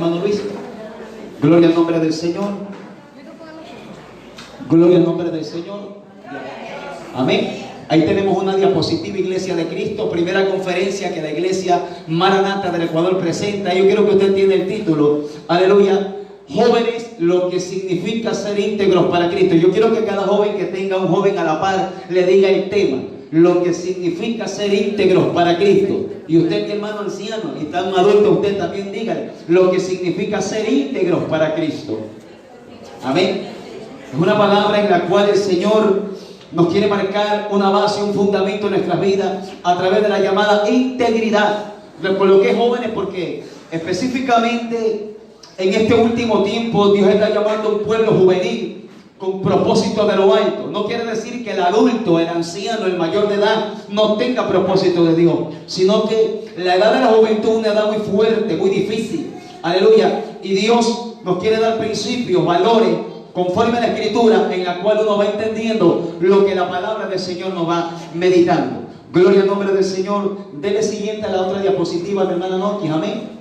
hermano Luis. Gloria al nombre del Señor. Gloria al nombre del Señor. Amén. Ahí tenemos una diapositiva, Iglesia de Cristo, primera conferencia que la Iglesia Maranata del Ecuador presenta. Yo quiero que usted entienda el título. Aleluya. Jóvenes, lo que significa ser íntegros para Cristo. Yo quiero que cada joven que tenga un joven a la par le diga el tema. Lo que significa ser íntegros para Cristo. Y usted, mi hermano anciano, y tan adulto, usted también diga lo que significa ser íntegros para Cristo. Amén. Es una palabra en la cual el Señor nos quiere marcar una base, un fundamento en nuestras vidas a través de la llamada integridad. Le coloqué jóvenes porque específicamente en este último tiempo Dios está llamando a un pueblo juvenil con propósito de lo alto. No quiere decir que el adulto, el anciano, el mayor de edad no tenga propósito de Dios, sino que la edad de la juventud es una edad muy fuerte, muy difícil. Aleluya. Y Dios nos quiere dar principios, valores, conforme a la Escritura, en la cual uno va entendiendo lo que la palabra del Señor nos va meditando. Gloria al nombre del Señor. Dele siguiente a la otra diapositiva, mi hermana Noki. Amén.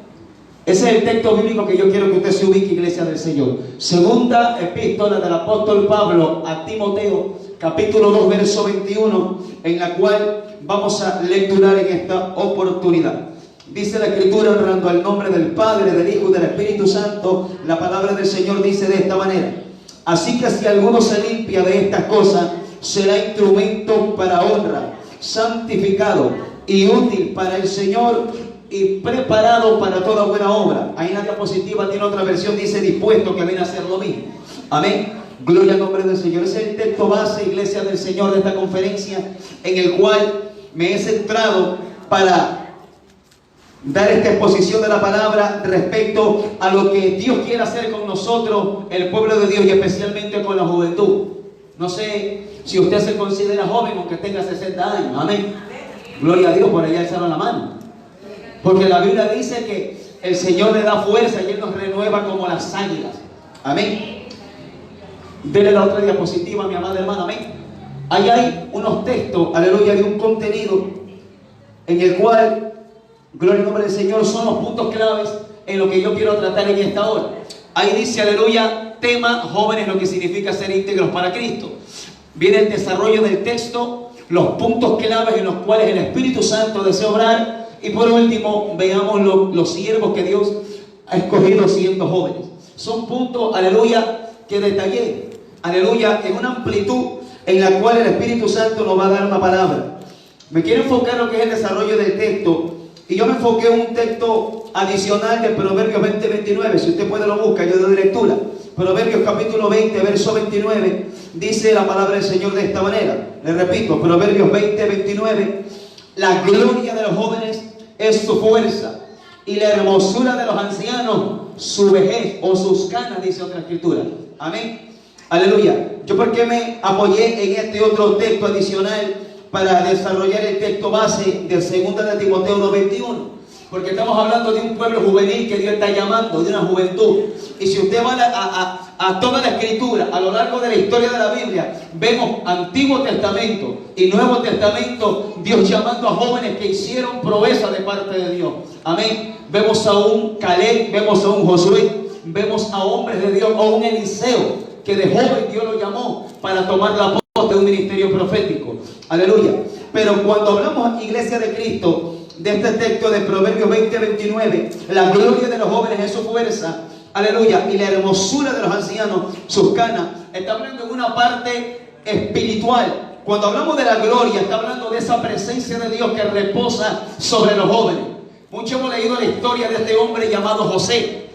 Ese es el texto bíblico que yo quiero que usted se ubique, Iglesia del Señor. Segunda epístola del apóstol Pablo a Timoteo, capítulo 2, verso 21, en la cual vamos a lecturar en esta oportunidad. Dice la Escritura, honrando al nombre del Padre, del Hijo y del Espíritu Santo, la palabra del Señor dice de esta manera: así que si alguno se limpia de estas cosas, será instrumento para honra, santificado y útil para el Señor y preparado para toda buena obra. Ahí en la diapositiva tiene otra versión, dice dispuesto, que viene a ser lo mismo. Amén. Gloria al nombre del Señor. Ese es el texto base, Iglesia del Señor, de esta conferencia, en el cual me he centrado para dar esta exposición de la palabra respecto a lo que Dios quiere hacer con nosotros, el pueblo de Dios, y especialmente con la juventud. No sé si usted se considera joven aunque tenga 60 años. Amén. Gloria a Dios, por allá alzaron la mano. Porque la Biblia dice que el Señor le da fuerza y Él nos renueva como las águilas. Amén. Dele la otra diapositiva, mi amada hermana. Amén. Ahí hay unos textos, aleluya, de un contenido en el cual, gloria al nombre del Señor, son los puntos claves en lo que yo quiero tratar en esta hora. Ahí dice, aleluya, tema jóvenes, lo que significa ser íntegros para Cristo. Viene el desarrollo del texto, los puntos claves en los cuales el Espíritu Santo desea obrar. Y por último, veamos los siervos que Dios ha escogido siendo jóvenes. Son puntos, aleluya, que detallé, aleluya, en una amplitud en la cual el Espíritu Santo nos va a dar una palabra. Me quiero enfocar en lo que es el desarrollo del texto. Y yo me enfoqué en un texto adicional de Proverbios 20-29. Si usted puede lo busca, yo doy lectura. Proverbios capítulo 20, verso 29. Dice la palabra del Señor de esta manera. Le repito, Proverbios 20-29. La gloria de los jóvenes es su fuerza, y la hermosura de los ancianos su vejez o sus canas, dice otra escritura. Amén. Aleluya. Yo porque me apoyé en este otro texto adicional para desarrollar el texto base de 2 de Timoteo 2:21, porque estamos hablando de un pueblo juvenil que Dios está llamando, de una juventud. Y si usted va a toda la escritura, a lo largo de la historia de la Biblia, vemos Antiguo Testamento y Nuevo Testamento, Dios llamando a jóvenes que hicieron proeza de parte de Dios. Amén. Vemos a un Caleb, vemos a un Josué, vemos a hombres de Dios, a un Eliseo, que de joven Dios lo llamó para tomar la voz de un ministerio profético. Aleluya. Pero cuando hablamos, Iglesia de Cristo, de este texto de Proverbios 20-29, la gloria de los jóvenes es su fuerza, aleluya, y la hermosura de los ancianos sus canas, está hablando en una parte espiritual. Cuando hablamos de la gloria, está hablando de esa presencia de Dios que reposa sobre los jóvenes. Muchos hemos leído la historia de este hombre llamado José.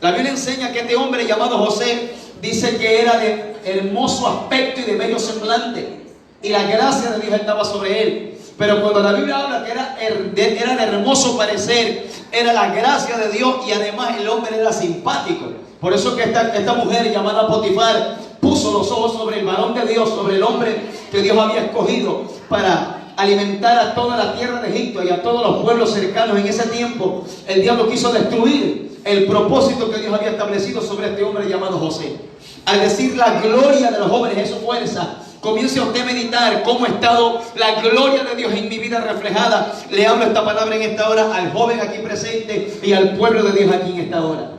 La Biblia enseña que este hombre llamado José dice que era de hermoso aspecto y de bello semblante, y la gracia de Dios estaba sobre él. Pero cuando la Biblia habla que era de hermoso parecer, era la gracia de Dios, y además el hombre era simpático. Por eso que esta mujer llamada Potifar puso los ojos sobre el varón de Dios, sobre el hombre que Dios había escogido para alimentar a toda la tierra de Egipto y a todos los pueblos cercanos. En ese tiempo el diablo quiso destruir el propósito que Dios había establecido sobre este hombre llamado José. Al decir la gloria de los jóvenes es su fuerza, comience usted a meditar cómo ha estado la gloria de Dios en mi vida reflejada. Le hablo esta palabra en esta hora al joven aquí presente y al pueblo de Dios aquí en esta hora.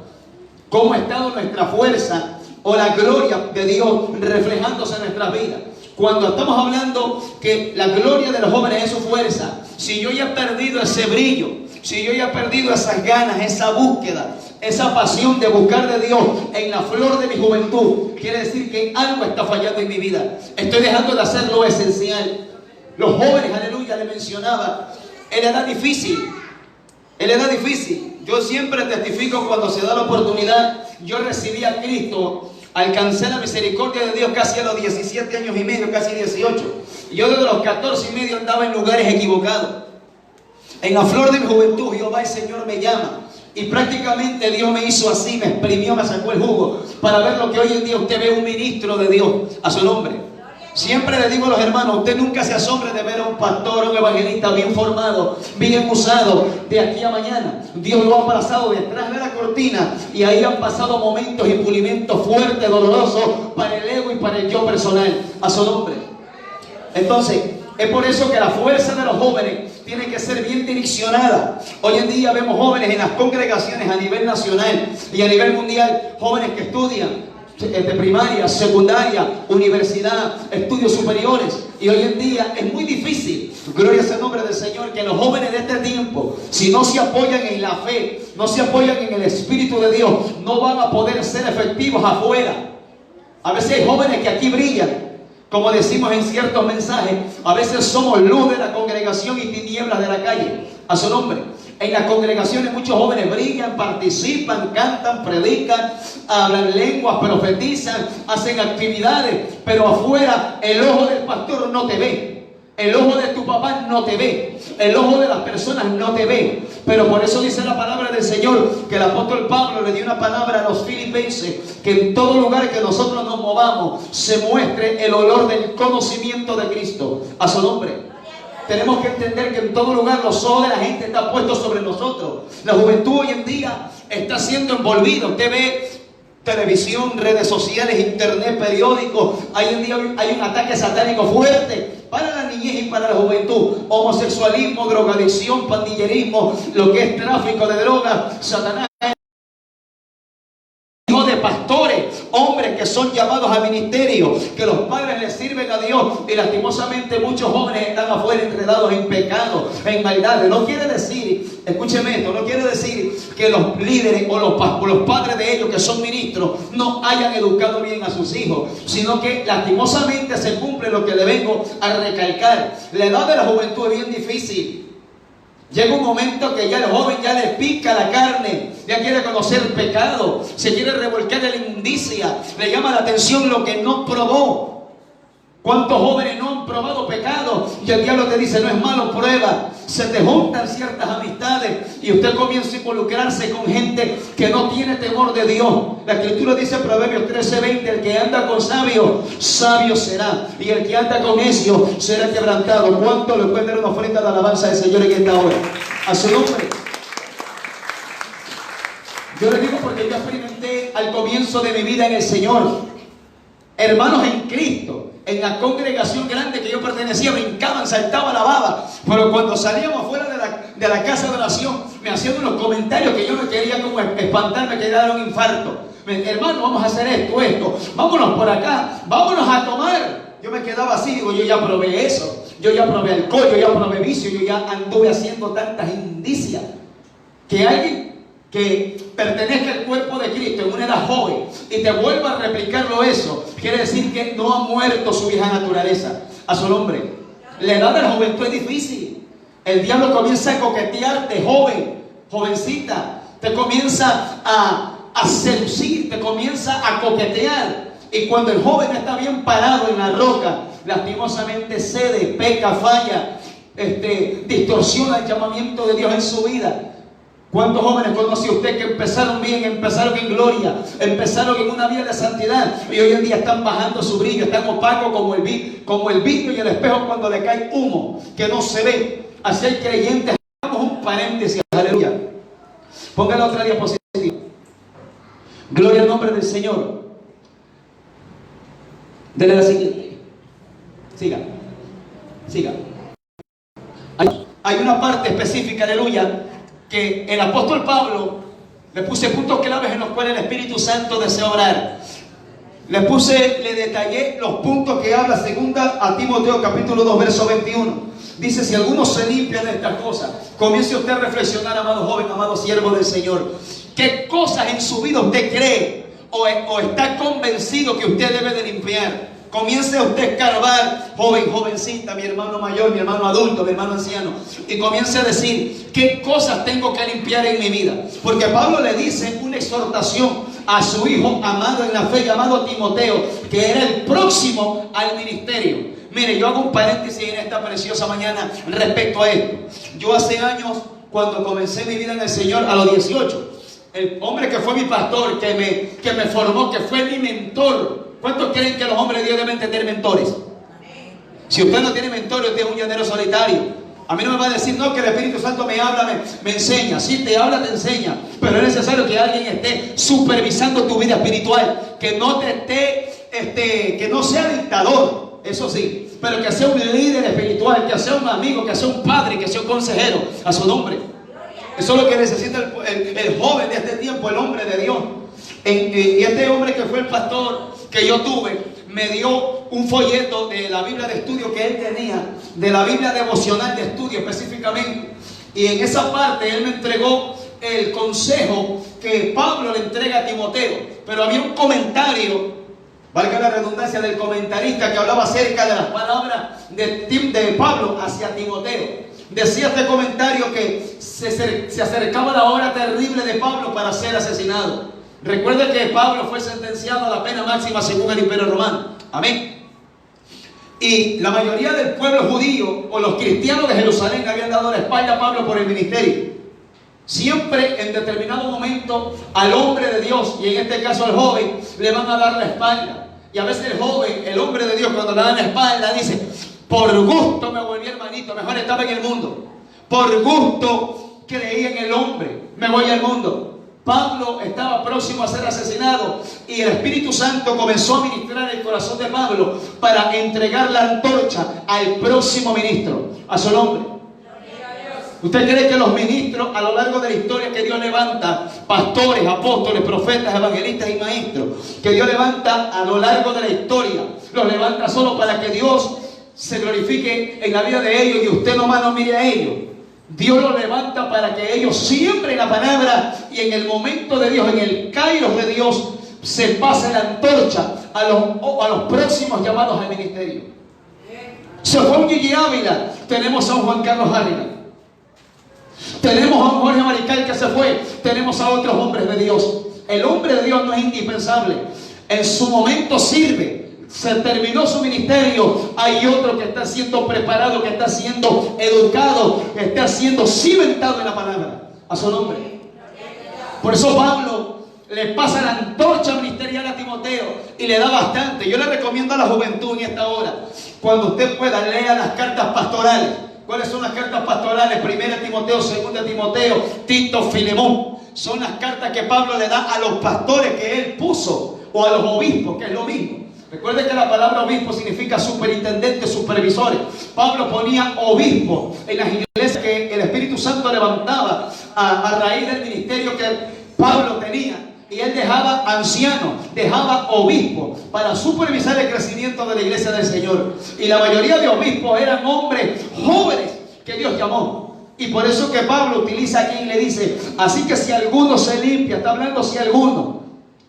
cómo ha estado nuestra fuerza o la gloria de Dios reflejándose en nuestras vidas. Cuando estamos hablando que la gloria de los jóvenes es su fuerza, si yo ya he perdido ese brillo, si yo ya he perdido esas ganas, esa búsqueda, esa pasión de buscar de Dios en la flor de mi juventud, quiere decir que algo está fallando en mi vida. Estoy dejando de hacer lo esencial. Los jóvenes, aleluya, le mencionaba, en edad difícil. En edad difícil. Yo siempre testifico cuando se da la oportunidad. Yo recibí a Cristo, alcancé la misericordia de Dios casi a los 17 años y medio, casi 18. Y yo desde los 14 y medio andaba en lugares equivocados. En la flor de mi juventud, Jehová el Señor me llama. Y prácticamente Dios me hizo así, me exprimió, me sacó el jugo para ver lo que hoy en día usted ve, un ministro de Dios, a su nombre. Siempre le digo a los hermanos, usted nunca se asombre de ver a un pastor, un evangelista bien formado, bien usado de aquí a mañana. Dios lo ha pasado detrás de la cortina y ahí han pasado momentos y pulimentos fuertes, dolorosos para el ego y para el yo personal, a su nombre. Entonces, es por eso que la fuerza de los jóvenes tiene que ser bien direccionada. Hoy en día vemos jóvenes en las congregaciones a nivel nacional y a nivel mundial, jóvenes que estudian de primaria, secundaria, universidad, estudios superiores. Y hoy en día es muy difícil, gloria sea el nombre del Señor, que los jóvenes de este tiempo, si no se apoyan en la fe, no se apoyan en el Espíritu de Dios, no van a poder ser efectivos afuera. A veces hay jóvenes que aquí brillan, como decimos en ciertos mensajes, a veces somos luz de la congregación y tinieblas de la calle, a su nombre. En las congregaciones muchos jóvenes brillan, participan, cantan, predican, hablan lenguas, profetizan, hacen actividades, pero afuera el ojo del pastor no te ve. El ojo de tu papá no te ve. El ojo de las personas no te ve. Pero por eso dice la palabra del Señor, que el apóstol Pablo le dio una palabra a los filipenses, que en todo lugar que nosotros nos movamos se muestre el olor del conocimiento de Cristo, a su nombre. Tenemos que entender que en todo lugar los ojos de la gente están puestos sobre nosotros. La juventud hoy en día está siendo envolvida. Usted ve televisión, redes sociales, internet, periódicos. Hoy en día hay un ataque satánico fuerte para la niñez y para la juventud. Homosexualismo, drogadicción, pandillerismo, lo que es tráfico de drogas, Satanás. De pastores, hombres que son llamados al ministerio, que los padres les sirven a Dios, y lastimosamente muchos jóvenes están afuera enredados en pecado, en maldades. No quiere decir, escúcheme esto, no quiere decir que los líderes o los padres de ellos que son ministros no hayan educado bien a sus hijos, sino que lastimosamente se cumple lo que le vengo a recalcar. La edad de la juventud es bien difícil. Llega un momento que ya el joven ya le pica la carne, ya quiere conocer el pecado, se quiere revolcar en la inmundicia, le llama la atención lo que no probó. ¿Cuántos jóvenes no han probado pecado? Y el diablo te dice, no es malo, prueba. Se te juntan ciertas amistades y usted comienza a involucrarse con gente que no tiene temor de Dios. La Escritura dice en Proverbios 13:20, el que anda con sabio, sabio será. Y el que anda con necio será quebrantado. ¿Cuánto le puede dar una ofrenda de alabanza al Señor en esta hora? A su nombre. Yo le digo porque yo experimenté al comienzo de mi vida en el Señor. Hermanos en Cristo, en la congregación grande que yo pertenecía, brincaban, saltaban, alababan. Pero cuando salíamos fuera de la casa de oración, me hacían unos comentarios que yo me quería como espantar, me quería dar un infarto. Hermano, vamos a hacer esto, vámonos por acá, vámonos a tomar. Yo me quedaba así, digo, yo ya probé eso, yo ya probé alcohol, yo ya probé vicio, yo ya anduve haciendo tantas indicias. Que alguien que pertenezca al cuerpo de Cristo en una edad joven y te vuelva a replicarlo eso, quiere decir que no ha muerto su vieja naturaleza, a su nombre. La edad de la juventud es difícil. El diablo comienza a coquetearte, joven, jovencita, te comienza a seducir, te comienza a coquetear. Y cuando el joven está bien parado en la roca, lastimosamente cede, peca, falla, distorsiona el llamamiento de Dios en su vida. ¿Cuántos jóvenes conoce usted que empezaron bien, empezaron en gloria, empezaron en una vida de santidad y hoy en día están bajando su brillo, están opacos como el vidrio y el espejo cuando le cae humo que no se ve? Así hay creyentes. Hagamos un paréntesis, aleluya. Ponga la otra diapositiva. Gloria al nombre del Señor. Dele la siguiente. Siga. Hay una parte específica, aleluya, que el apóstol Pablo Le puse puntos claves en los cuales el Espíritu Santo desea orar. Le detallé los puntos que habla segunda a Timoteo capítulo 2 verso 21. Dice, si alguno se limpia de estas cosas, comience usted a reflexionar, amado joven, amado siervo del Señor. ¿Qué cosas en su vida usted cree o está convencido que usted debe de limpiar? Comience usted a escarbar, joven, jovencita, mi hermano mayor, mi hermano adulto, mi hermano anciano, y comience a decir, ¿qué cosas tengo que limpiar en mi vida? Porque Pablo le dice una exhortación a su hijo amado en la fe, llamado Timoteo, que era el próximo al ministerio. Mire, yo hago un paréntesis en esta preciosa mañana respecto a esto. Yo hace años, cuando comencé mi vida en el Señor, a los 18, el hombre que fue mi pastor, que me formó, que fue mi mentor. ¿Cuántos creen que los hombres de Dios deben tener mentores? Si usted no tiene mentores, usted es un llanero solitario. A mí no me va a decir, no, que el Espíritu Santo me habla, me enseña. Sí, te habla, te enseña. Pero es necesario que alguien esté supervisando tu vida espiritual. Que no te esté, que no sea dictador, eso sí. Pero que sea un líder espiritual, que sea un amigo, que sea un padre, que sea un consejero. A su nombre. Eso es lo que necesita el joven de este tiempo, el hombre de Dios. Y este hombre que fue el pastor que yo tuve, me dio un folleto de la Biblia de estudio que él tenía, de la Biblia devocional de estudio específicamente. Y en esa parte él me entregó el consejo que Pablo le entrega a Timoteo. Pero había un comentario, valga la redundancia, del comentarista que hablaba acerca de las palabras de Pablo hacia Timoteo. Decía este comentario que se acercaba la hora terrible de Pablo para ser asesinado. Recuerda que Pablo fue sentenciado a la pena máxima según el Imperio Romano. Amén. Y la mayoría del pueblo judío o los cristianos de Jerusalén habían dado la espalda a Pablo por el ministerio. Siempre en determinado momento al hombre de Dios, y en este caso al joven, le van a dar la espalda. Y a veces el joven, el hombre de Dios, cuando le dan la espalda, dice, por gusto me volví hermanito, mejor estaba en el mundo. Por gusto creí en el hombre, me voy al mundo. Pablo estaba próximo a ser asesinado y el Espíritu Santo comenzó a ministrar el corazón de Pablo para entregar la antorcha al próximo ministro, a su nombre. ¿Usted cree que los ministros a lo largo de la historia que Dios levanta, pastores, apóstoles, profetas, evangelistas y maestros, que Dios levanta a lo largo de la historia, los levanta solo para que Dios se glorifique en la vida de ellos y usted nomás no mire a ellos? Dios los levanta para que ellos siembren la palabra y en el momento de Dios, en el kairos de Dios, se pase la antorcha a los próximos llamados al ministerio. Se fue un Gigi Ávila, tenemos a un Juan Carlos Ávila. Tenemos a un Jorge Marical que se fue, tenemos a otros hombres de Dios. El hombre de Dios no es indispensable. En su momento sirve. Se terminó su ministerio, hay otro que está siendo preparado, que está siendo educado, que está siendo cimentado en la palabra, a su nombre. Por eso Pablo le pasa la antorcha ministerial a Timoteo y le da bastante. Yo le recomiendo a la juventud en esta hora, cuando usted pueda, lea las cartas pastorales. ¿Cuáles son las cartas pastorales? Primera Timoteo, segunda Timoteo, Tito, Filemón. Son las cartas que Pablo le da a los pastores que él puso, o a los obispos, que es lo mismo. Recuerden que la palabra obispo significa superintendente, supervisores. Pablo ponía obispo en las iglesias que el Espíritu Santo levantaba a raíz del ministerio que Pablo tenía. Y él dejaba ancianos, dejaba obispos para supervisar el crecimiento de la iglesia del Señor. Y la mayoría de obispos eran hombres jóvenes que Dios llamó. Y por eso que Pablo utiliza aquí y le dice, así que si alguno se limpia, está hablando si alguno.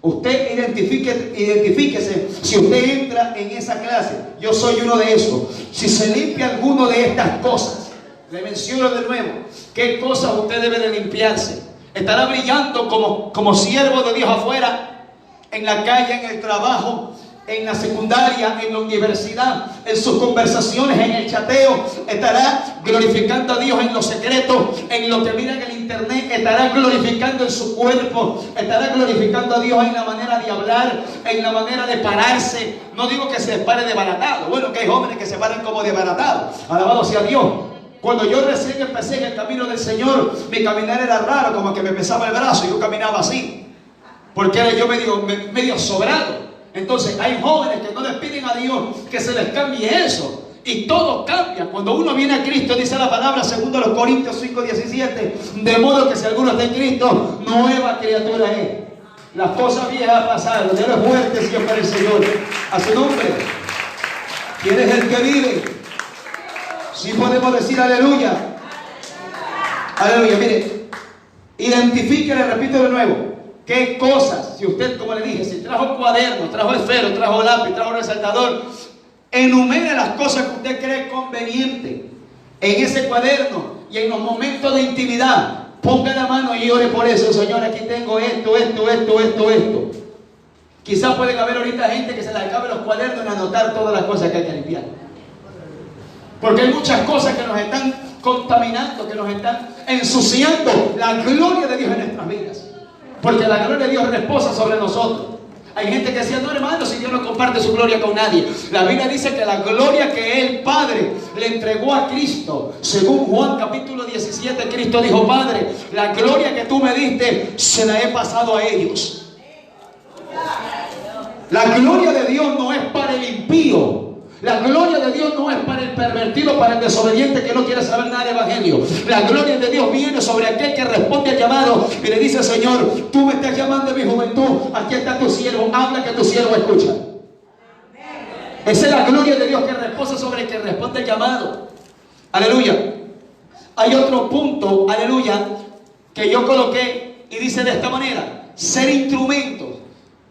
Usted identifíquese si usted entra en esa clase. Yo soy uno de esos. Si se limpia alguno de estas cosas, le menciono de nuevo, ¿qué cosas usted debe de limpiarse? Estará brillando como siervo de Dios afuera, en la calle, en el trabajo, en la secundaria, en la universidad, en sus conversaciones, en el chateo. Estará glorificando a Dios en lo secreto, en lo que mira en el internet. Estará glorificando en su cuerpo. Estará glorificando a Dios en la manera de hablar, en la manera de pararse. No digo que se pare desbaratado. Bueno, que hay jóvenes que se paran como desbaratados. Alabado sea Dios. Cuando yo recién empecé en el camino del Señor, mi caminar era raro, como que me pesaba el brazo. Yo caminaba así, porque era yo medio sobrado. Entonces hay jóvenes que no les piden a Dios que se les cambie eso. Y todo cambia. Cuando uno viene a Cristo, dice la palabra, segundo los Corintios 5:17, de modo que si alguno está en Cristo, nueva criatura es. Las cosas viejas pasaron. Dios es fuerte siempre el Señor. A su nombre. ¿Quién es el que vive? Sí podemos decir aleluya. Aleluya. Mire, identifique, le repito de nuevo, qué cosas, si usted, como le dije, si trajo cuaderno, trajo esfero, trajo lápiz, trajo resaltador, enumere las cosas que usted cree conveniente en ese cuaderno y en los momentos de intimidad. Ponga la mano y ore por eso. Señor, aquí tengo esto. Quizás pueden haber ahorita gente que se le acabe los cuadernos en anotar todas las cosas que hay que limpiar. Porque hay muchas cosas que nos están contaminando, que nos están ensuciando la gloria de Dios en nuestras vidas. Porque la gloria de Dios reposa sobre nosotros. Hay gente que decía, no hermano, si Dios no comparte su gloria con nadie. La Biblia dice que la gloria que el Padre le entregó a Cristo, según Juan capítulo 17, Cristo dijo, Padre, la gloria que tú me diste, se la he pasado a ellos. La gloria de Dios no es para el impío. La gloria de Dios no es para el pervertido, para el desobediente que no quiere saber nada del evangelio. La gloria de Dios viene sobre aquel que responde al llamado y le dice, Señor, tú me estás llamando en mi juventud, aquí está tu siervo, habla que tu siervo escucha. Esa es la gloria de Dios que reposa sobre el que responde al llamado. Aleluya. Hay otro punto, aleluya, que yo coloqué y dice de esta manera, ser instrumentos.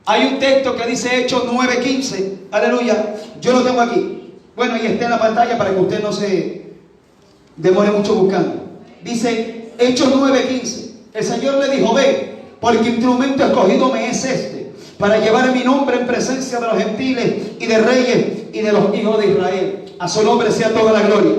Hay un texto que dice Hechos 9:15, aleluya, yo lo tengo aquí. Bueno, y está en la pantalla para que usted no se demore mucho buscando. Dice Hechos 9:15, el Señor le dijo, ve, porque instrumento escogido me es este, para llevar mi nombre en presencia de los gentiles y de reyes y de los hijos de Israel. A su nombre sea toda la gloria.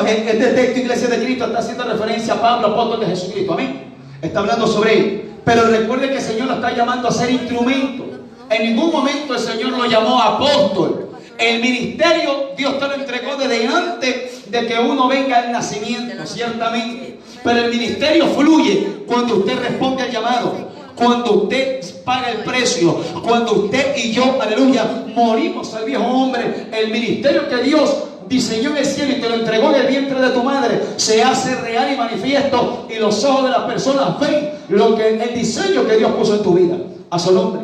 Este texto, Iglesia de Cristo, está haciendo referencia a Pablo, apóstol de Jesucristo, amén. Está hablando sobre él. Pero recuerde que el Señor lo está llamando a ser instrumento. En ningún momento el Señor lo llamó apóstol. El ministerio Dios te lo entregó desde antes de que uno venga al nacimiento, ciertamente. Pero el ministerio fluye cuando usted responde al llamado, cuando usted paga el precio, cuando usted y yo, aleluya, morimos al viejo hombre. El ministerio que Dios diseñó en el cielo y te lo entregó en el vientre de tu madre se hace real y manifiesto, y los ojos de las personas ven el diseño que Dios puso en tu vida. A su nombre.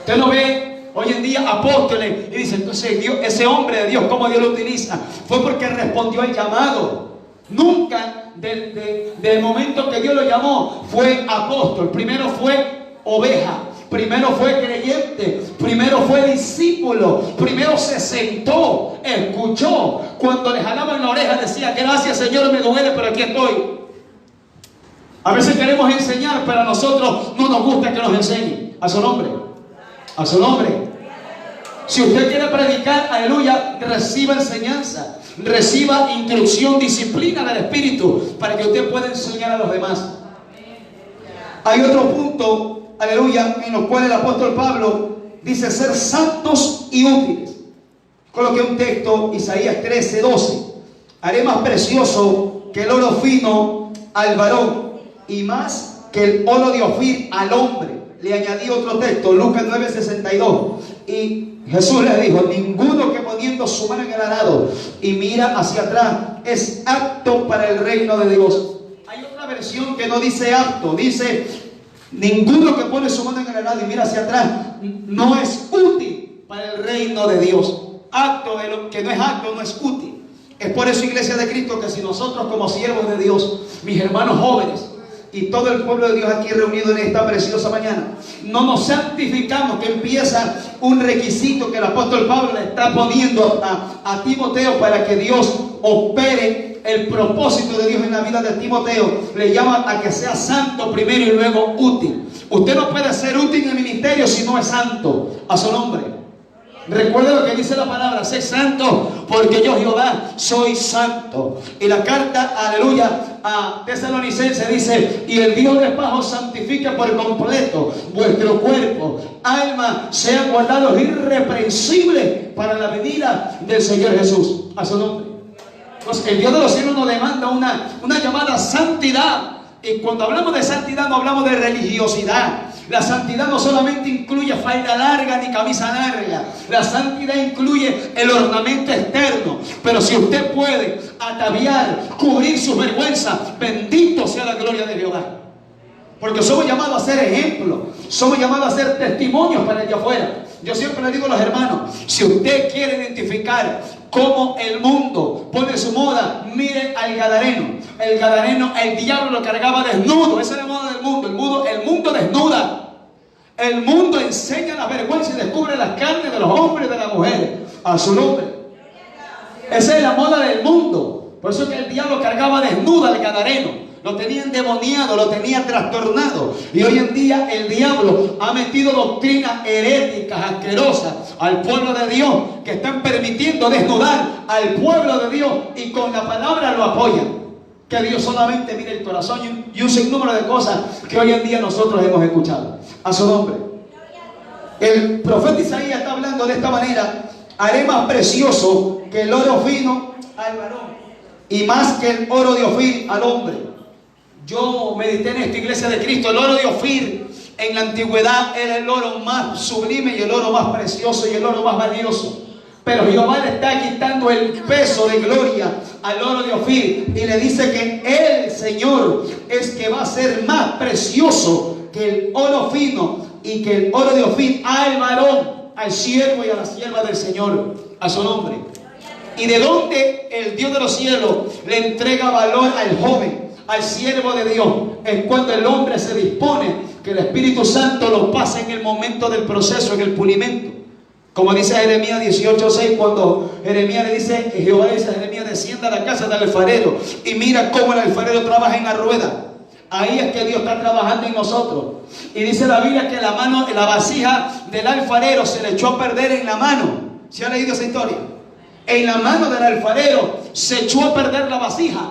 Usted no ve hoy en día apóstoles y dice, entonces Dios, ese hombre de Dios, ¿cómo Dios lo utiliza? Fue porque respondió al llamado. Nunca del momento que Dios lo llamó fue apóstol. Primero fue oveja, primero fue creyente, primero fue discípulo, primero se sentó, escuchó. Cuando le jalaban la oreja decía, gracias Señor, me duele, pero aquí estoy. A veces queremos enseñar, pero a nosotros no nos gusta que nos enseñen. A su nombre. A su nombre. Si usted quiere predicar, aleluya, reciba enseñanza, reciba instrucción, disciplina del Espíritu, para que usted pueda enseñar a los demás. Hay otro punto, aleluya, en los cuales el apóstol Pablo dice ser santos y útiles. Coloqué un texto, Isaías 13:12. Haré más precioso que el oro fino al varón, y más que el oro de Ofir al hombre. Le añadí otro texto, Lucas 9:62. Y Jesús les dijo, ninguno que poniendo su mano en el arado y mira hacia atrás es apto para el reino de Dios. Hay otra versión que no dice apto, dice ninguno que pone su mano en el arado y mira hacia atrás no es útil para el reino de Dios. Acto de lo que no es acto, no es útil. Es por eso, Iglesia de Cristo, que si nosotros como siervos de Dios, mis hermanos jóvenes y todo el pueblo de Dios aquí reunido en esta preciosa mañana, no nos santificamos, que empieza un requisito que el apóstol Pablo le está poniendo a Timoteo para que Dios opere el propósito de Dios en la vida de Timoteo. Le llama a que sea santo primero y luego útil. Usted no puede ser útil en el ministerio si no es santo. A su nombre. Recuerde lo que dice la palabra, sé santo porque yo Jehová soy santo. Y la carta, aleluya, a Tesalonicenses dice, y el Dios de paz os santifica por completo, vuestro cuerpo, alma, sean guardados irreprensibles para la venida del Señor Jesús. A su nombre. Entonces, el Dios de los cielos nos demanda una llamada santidad. Y cuando hablamos de santidad no hablamos de religiosidad. La santidad no solamente incluye falda larga ni camisa larga. La santidad incluye el ornamento externo. Pero si usted puede ataviar, cubrir sus vergüenzas, bendito sea la gloria de Jehová. Porque somos llamados a ser ejemplos. Somos llamados a ser testimonios para el de afuera. Yo siempre le digo a los hermanos, si usted quiere identificar cómo el mundo pone su moda, mire al gadareno. El gadareno, el diablo lo cargaba desnudo. Esa es la moda del mundo. El mundo desnuda. El mundo enseña la vergüenza y descubre las carnes de los hombres y de las mujeres. A su nombre. Esa es la moda del mundo. Por eso es que el diablo cargaba desnudo al gadareno. Lo tenía endemoniado, lo tenía trastornado. Y hoy en día el diablo ha metido doctrinas heréticas, asquerosas al pueblo de Dios, que están permitiendo desnudar al pueblo de Dios y con la palabra lo apoyan. Que Dios solamente mire el corazón y un sinnúmero de cosas que hoy en día nosotros hemos escuchado. A su nombre. El profeta Isaías está hablando de esta manera: haré más precioso que el oro fino al varón y más que el oro de Ofir al hombre. Yo medité en esta iglesia de Cristo. El oro de Ofir en la antigüedad era el oro más sublime y el oro más precioso y el oro más valioso. Pero Jehová le está quitando el peso de gloria al oro de Ofir y le dice que el Señor es que va a ser más precioso que el oro fino y que el oro de Ofir al varón, al siervo y a la sierva del Señor. A su nombre. ¿Y de dónde el Dios de los cielos le entrega valor al joven, al siervo de Dios? Es cuando el hombre se dispone que el Espíritu Santo lo pasa en el momento del proceso, en el pulimento. Como dice Jeremías 18:6, cuando Jeremías le dice, Jehová le dice a Jeremías: descienda a la casa del alfarero y mira cómo el alfarero trabaja en la rueda. Ahí es que Dios está trabajando en nosotros. Y dice la Biblia que la vasija del alfarero se le echó a perder en la mano. ¿Se ha leído esa historia? En la mano del alfarero se echó a perder la vasija.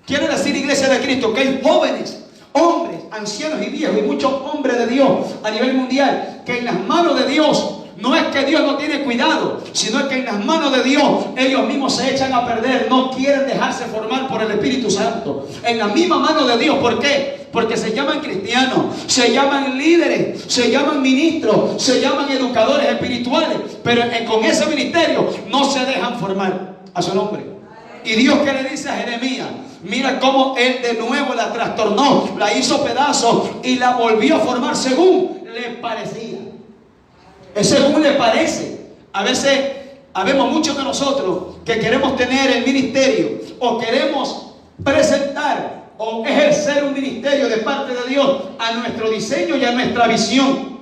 Quiere decir, iglesia de Cristo, que hay jóvenes, hombres, ancianos y viejos y muchos hombres de Dios a nivel mundial que en las manos de Dios, no es que Dios no tiene cuidado, sino es que en las manos de Dios ellos mismos se echan a perder, no quieren dejarse formar por el Espíritu Santo. En la misma mano de Dios. ¿Por qué? Porque se llaman cristianos, se llaman líderes, se llaman ministros, se llaman educadores espirituales, pero con ese ministerio no se dejan formar. A su nombre. Y Dios, que le dice a Jeremías: mira cómo él de nuevo la trastornó, la hizo pedazos y la volvió a formar según le parecía. Es según le parece. A veces habemos muchos de nosotros que queremos tener el ministerio o queremos presentar o ejercer un ministerio de parte de Dios a nuestro diseño y a nuestra visión.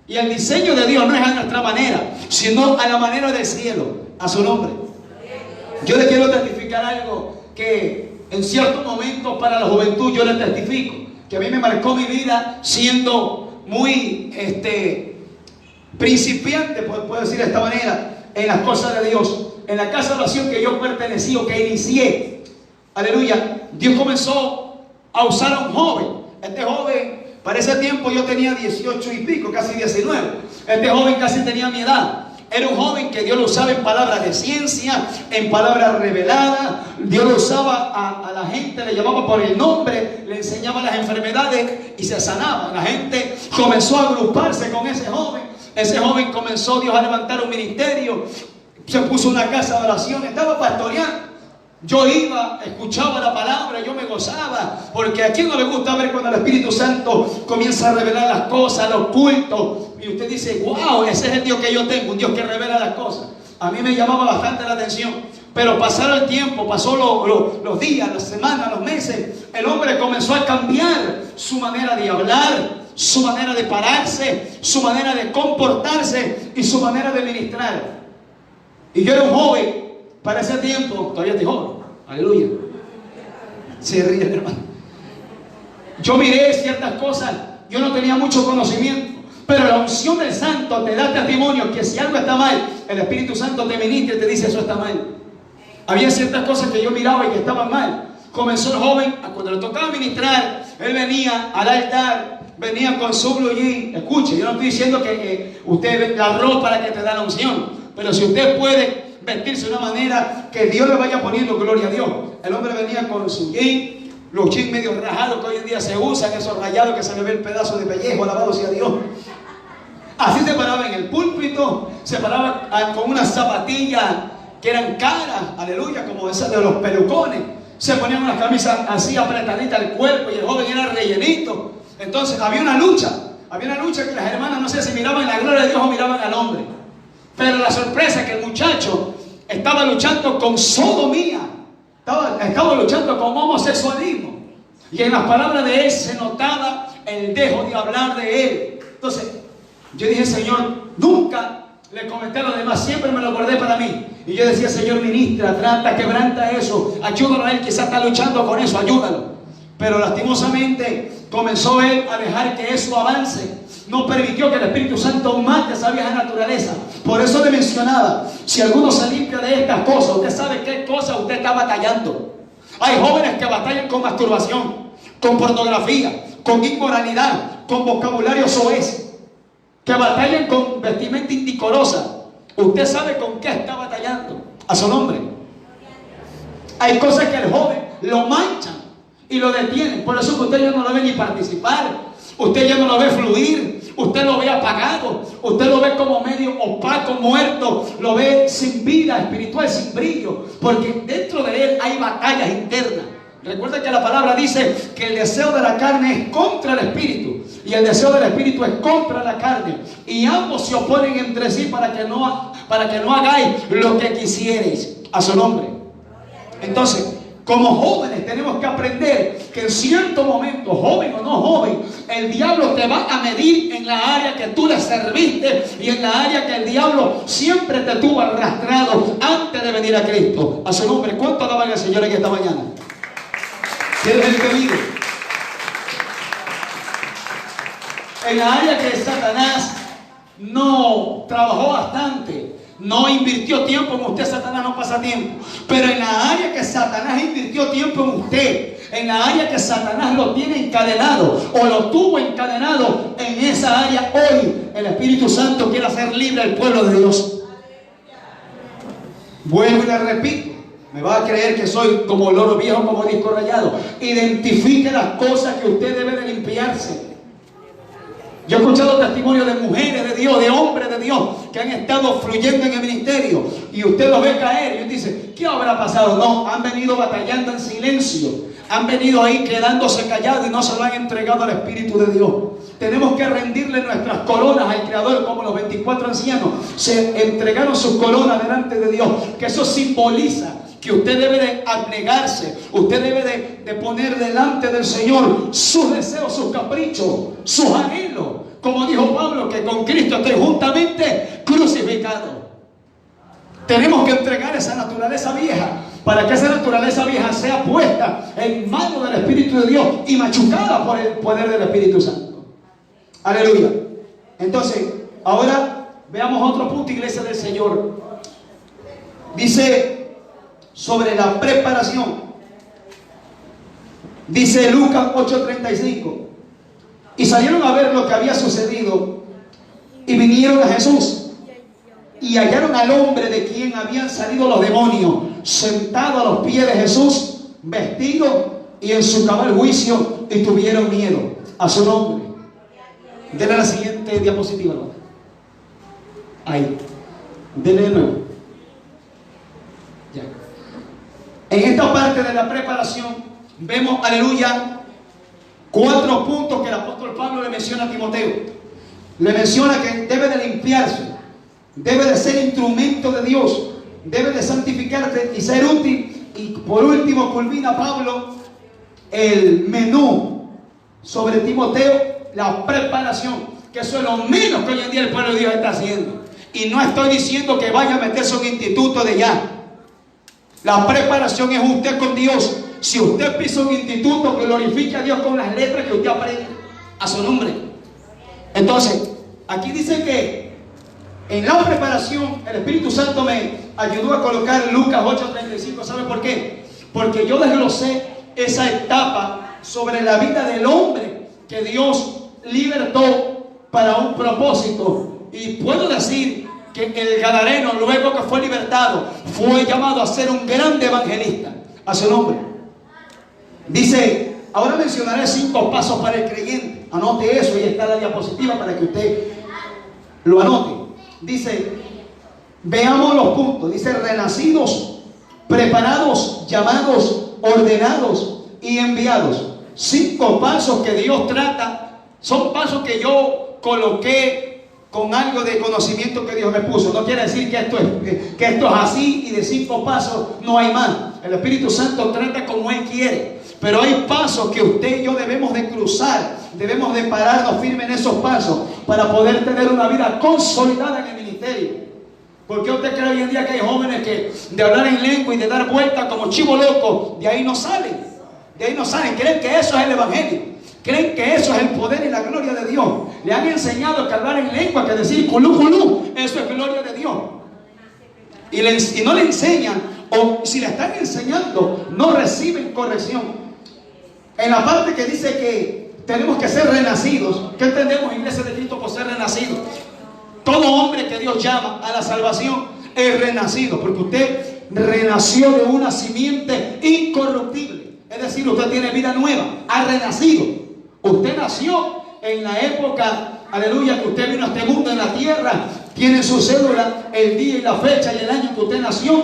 Y el diseño de Dios no es a nuestra manera, sino a la manera del cielo. A su nombre. Yo le quiero testificar algo que en ciertos momentos para la juventud yo le testifico, que a mí me marcó mi vida siendo muy principiante, puedo decir de esta manera, en las cosas de Dios. En la casa de oración que yo pertenecí o que inicié, aleluya, Dios comenzó a usar a un joven. Este joven, para ese tiempo yo tenía 18 y pico, casi 19. Este joven casi tenía mi edad. Era un joven que Dios lo usaba en palabras de ciencia, en palabras reveladas. Dios lo usaba a la gente, le llamaba por el nombre, le enseñaba las enfermedades y se sanaba. La gente comenzó a agruparse con ese joven. Ese joven comenzó Dios a levantar un ministerio. Se puso una casa de oración, estaba pastoreando. Yo iba, escuchaba la palabra, yo me gozaba, porque a quién no le gusta ver cuando el Espíritu Santo comienza a revelar las cosas, los cultos, y usted dice: wow, ese es el Dios que yo tengo, un Dios que revela las cosas. A mí me llamaba bastante la atención, pero pasaron el tiempo, pasó los días, las semanas, los meses. El hombre comenzó a cambiar su manera de hablar, su manera de pararse, su manera de comportarse y su manera de ministrar. Y yo era un joven para ese tiempo, todavía estoy joven, aleluya. Se ríe, hermano. Yo miré ciertas cosas, yo no tenía mucho conocimiento, pero la unción del Santo te da testimonio que si algo está mal, el Espíritu Santo te ministra y te dice: eso está mal. Había ciertas cosas que yo miraba y que estaban mal. Comenzó el joven, cuando le tocaba ministrar, él venía al altar, venía con su blue jean. Escuche, yo no estoy diciendo que usted la ropa para que te da la unción, pero si usted puede vestirse de una manera que Dios le vaya poniendo gloria a Dios. El hombre venía con su jean, los jeans medio rajados que hoy en día se usan, esos rayados que se le ve el pedazo de pellejo, alabado sea Dios. Así se paraba en el púlpito, se paraba con unas zapatillas que eran caras, aleluya, como esas de los pelucones. Se ponían unas camisas así apretaditas al cuerpo y el joven era rellenito. Entonces había una lucha que las hermanas no sé si miraban la gloria de Dios o miraban al hombre. Pero la sorpresa es que el muchacho estaba luchando con sodomía, estaba luchando con homosexualismo. Y en las palabras de él se notaba el dejo de hablar de él. Entonces yo dije, Señor, nunca le comenté a los demás, siempre me lo guardé para mí. Y yo decía, Señor, ministra, trata, quebranta eso, ayúdalo a él, quizás está luchando con eso, ayúdalo. Pero lastimosamente comenzó él a dejar que eso avance. No permitió que el Espíritu Santo mate esa vieja naturaleza. Por eso le mencionaba, si alguno se limpia de estas cosas, usted sabe qué cosa usted está batallando. Hay jóvenes que batallan con masturbación, con pornografía, con inmoralidad, con vocabulario soez, que batallan con vestimenta indecorosa. Usted sabe con qué está batallando. A su nombre. Hay cosas que el joven lo manchan y lo detienen. Por eso que usted ya no lo ve ni participar. Usted ya no lo ve fluir. Usted lo ve apagado. Usted lo ve como medio opaco, muerto. Lo ve sin vida espiritual, sin brillo. Porque dentro de él hay batallas internas. Recuerda que la palabra dice que el deseo de la carne es contra el espíritu y el deseo del espíritu es contra la carne, y ambos se oponen entre sí para que no hagáis lo que quisierais. A su nombre. Entonces, como jóvenes tenemos que aprender que en cierto momento, joven o no joven, el diablo te va a medir en la área que tú le serviste y en la área que el diablo siempre te tuvo arrastrado antes de venir a Cristo. A su nombre. ¿Cuánto alaban al Señor en esta mañana? ¿Quién es el que vive? En la área que Satanás no trabajó bastante, no invirtió tiempo en usted, Satanás no pasa tiempo. Pero en la área que Satanás invirtió tiempo en usted, en la área que Satanás lo tiene encadenado o lo tuvo encadenado, en esa área hoy el Espíritu Santo quiere hacer libre al pueblo de Dios. Vuelvo y le repito. Me va a creer que soy como loro viejo, como disco rayado. Identifique las cosas que usted debe de limpiarse. Yo he escuchado testimonios de mujeres de Dios, de hombres de Dios, que han estado fluyendo en el ministerio. Y usted los ve caer y usted dice, ¿qué habrá pasado? No, han venido batallando en silencio. Han venido ahí quedándose callados y no se lo han entregado al Espíritu de Dios. Tenemos que rendirle nuestras coronas al Creador, como los 24 ancianos se entregaron sus coronas delante de Dios. Que eso simboliza que usted debe de abnegarse, usted debe de poner delante del Señor sus deseos, sus caprichos, sus anhelos. Como dijo Pablo, que con Cristo estoy juntamente crucificado. Tenemos que entregar esa naturaleza vieja para que esa naturaleza vieja sea puesta en manos del Espíritu de Dios y machucada por el poder del Espíritu Santo. Aleluya. Entonces, ahora veamos otro punto, iglesia del Señor. Dice sobre la preparación. Dice Lucas 8:35. Y salieron a ver lo que había sucedido y vinieron a Jesús y hallaron al hombre de quien habían salido los demonios sentado a los pies de Jesús, vestido y en su cabal juicio, y tuvieron miedo. A su nombre. Denle la siguiente diapositiva, ¿no? Ahí. Denle de nuevo. Ya. En esta parte de la preparación vemos, aleluya, 4 puntos que el apóstol Pablo le menciona a Timoteo. Le menciona que debe de limpiarse, debe de ser instrumento de Dios, debe de santificarse y ser útil. Y por último culmina Pablo el menú sobre Timoteo, la preparación, que eso es lo menos que hoy en día el pueblo de Dios está haciendo. Y no estoy diciendo que vaya a meterse a un instituto de ya. La preparación es usted con Dios. Si usted pisa un instituto, glorifique a Dios con las letras que usted aprende a su nombre. Entonces, aquí dice que en la preparación el Espíritu Santo me ayudó a colocar Lucas 8:35. ¿Sabe por qué? Porque yo desglosé esa etapa sobre la vida del hombre que Dios libertó para un propósito. Y puedo decir que el gadareno, luego que fue libertado, fue llamado a ser un grande evangelista. A su nombre. Dice, ahora mencionaré 5 pasos para el creyente. Anote eso, y está la diapositiva para que usted lo anote. Dice, veamos los puntos. Dice, renacidos, preparados, llamados, ordenados y enviados. 5 pasos que Dios trata. Son pasos que yo coloqué con algo de conocimiento que Dios me puso. No quiere decir que esto es así y de 5 pasos no hay más. El Espíritu Santo trata como Él quiere. Pero hay pasos que usted y yo debemos de cruzar. Debemos de pararnos firmes en esos pasos para poder tener una vida consolidada en el ministerio. ¿Por qué usted cree hoy en día que hay jóvenes que de hablar en lengua y de dar vueltas como chivo loco, de ahí no salen? De ahí no salen. Creen que eso es el evangelio. Creen que eso es el poder y la gloria de Dios. Le han enseñado que hablar en lengua, que decir culú, culú, eso es gloria de Dios. Y no le enseñan, o si le están enseñando, no reciben corrección. En la parte que dice que tenemos que ser renacidos, ¿qué entendemos, Iglesia de Cristo, por ser renacidos? Todo hombre que Dios llama a la salvación es renacido, porque usted renació de una simiente incorruptible. Es decir, usted tiene vida nueva, ha renacido. Usted nació en la época, aleluya, que usted vino a este mundo en la tierra. Tiene su cédula, el día y la fecha y el año que usted nació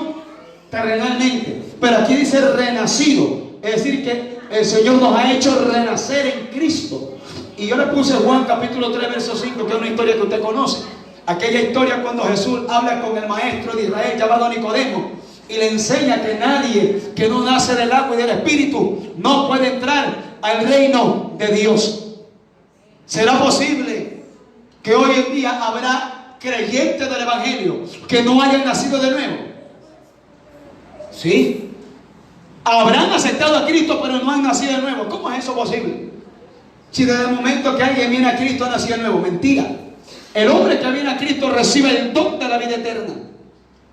terrenalmente. Pero aquí dice renacido, es decir que el Señor nos ha hecho renacer en Cristo. Y yo le puse Juan capítulo 3 verso 5, que es una historia que usted conoce. Aquella historia cuando Jesús habla con el maestro de Israel llamado Nicodemo y le enseña que nadie que no nace del agua y del Espíritu no puede entrar al reino de Dios. ¿Será posible que hoy en día habrá creyentes del Evangelio que no hayan nacido de nuevo? Sí. Habrán aceptado a Cristo pero no han nacido de nuevo. ¿Cómo es eso posible? Si desde el momento que alguien viene a Cristo ha nacido de nuevo. Mentira. El hombre que viene a Cristo recibe el don de la vida eterna.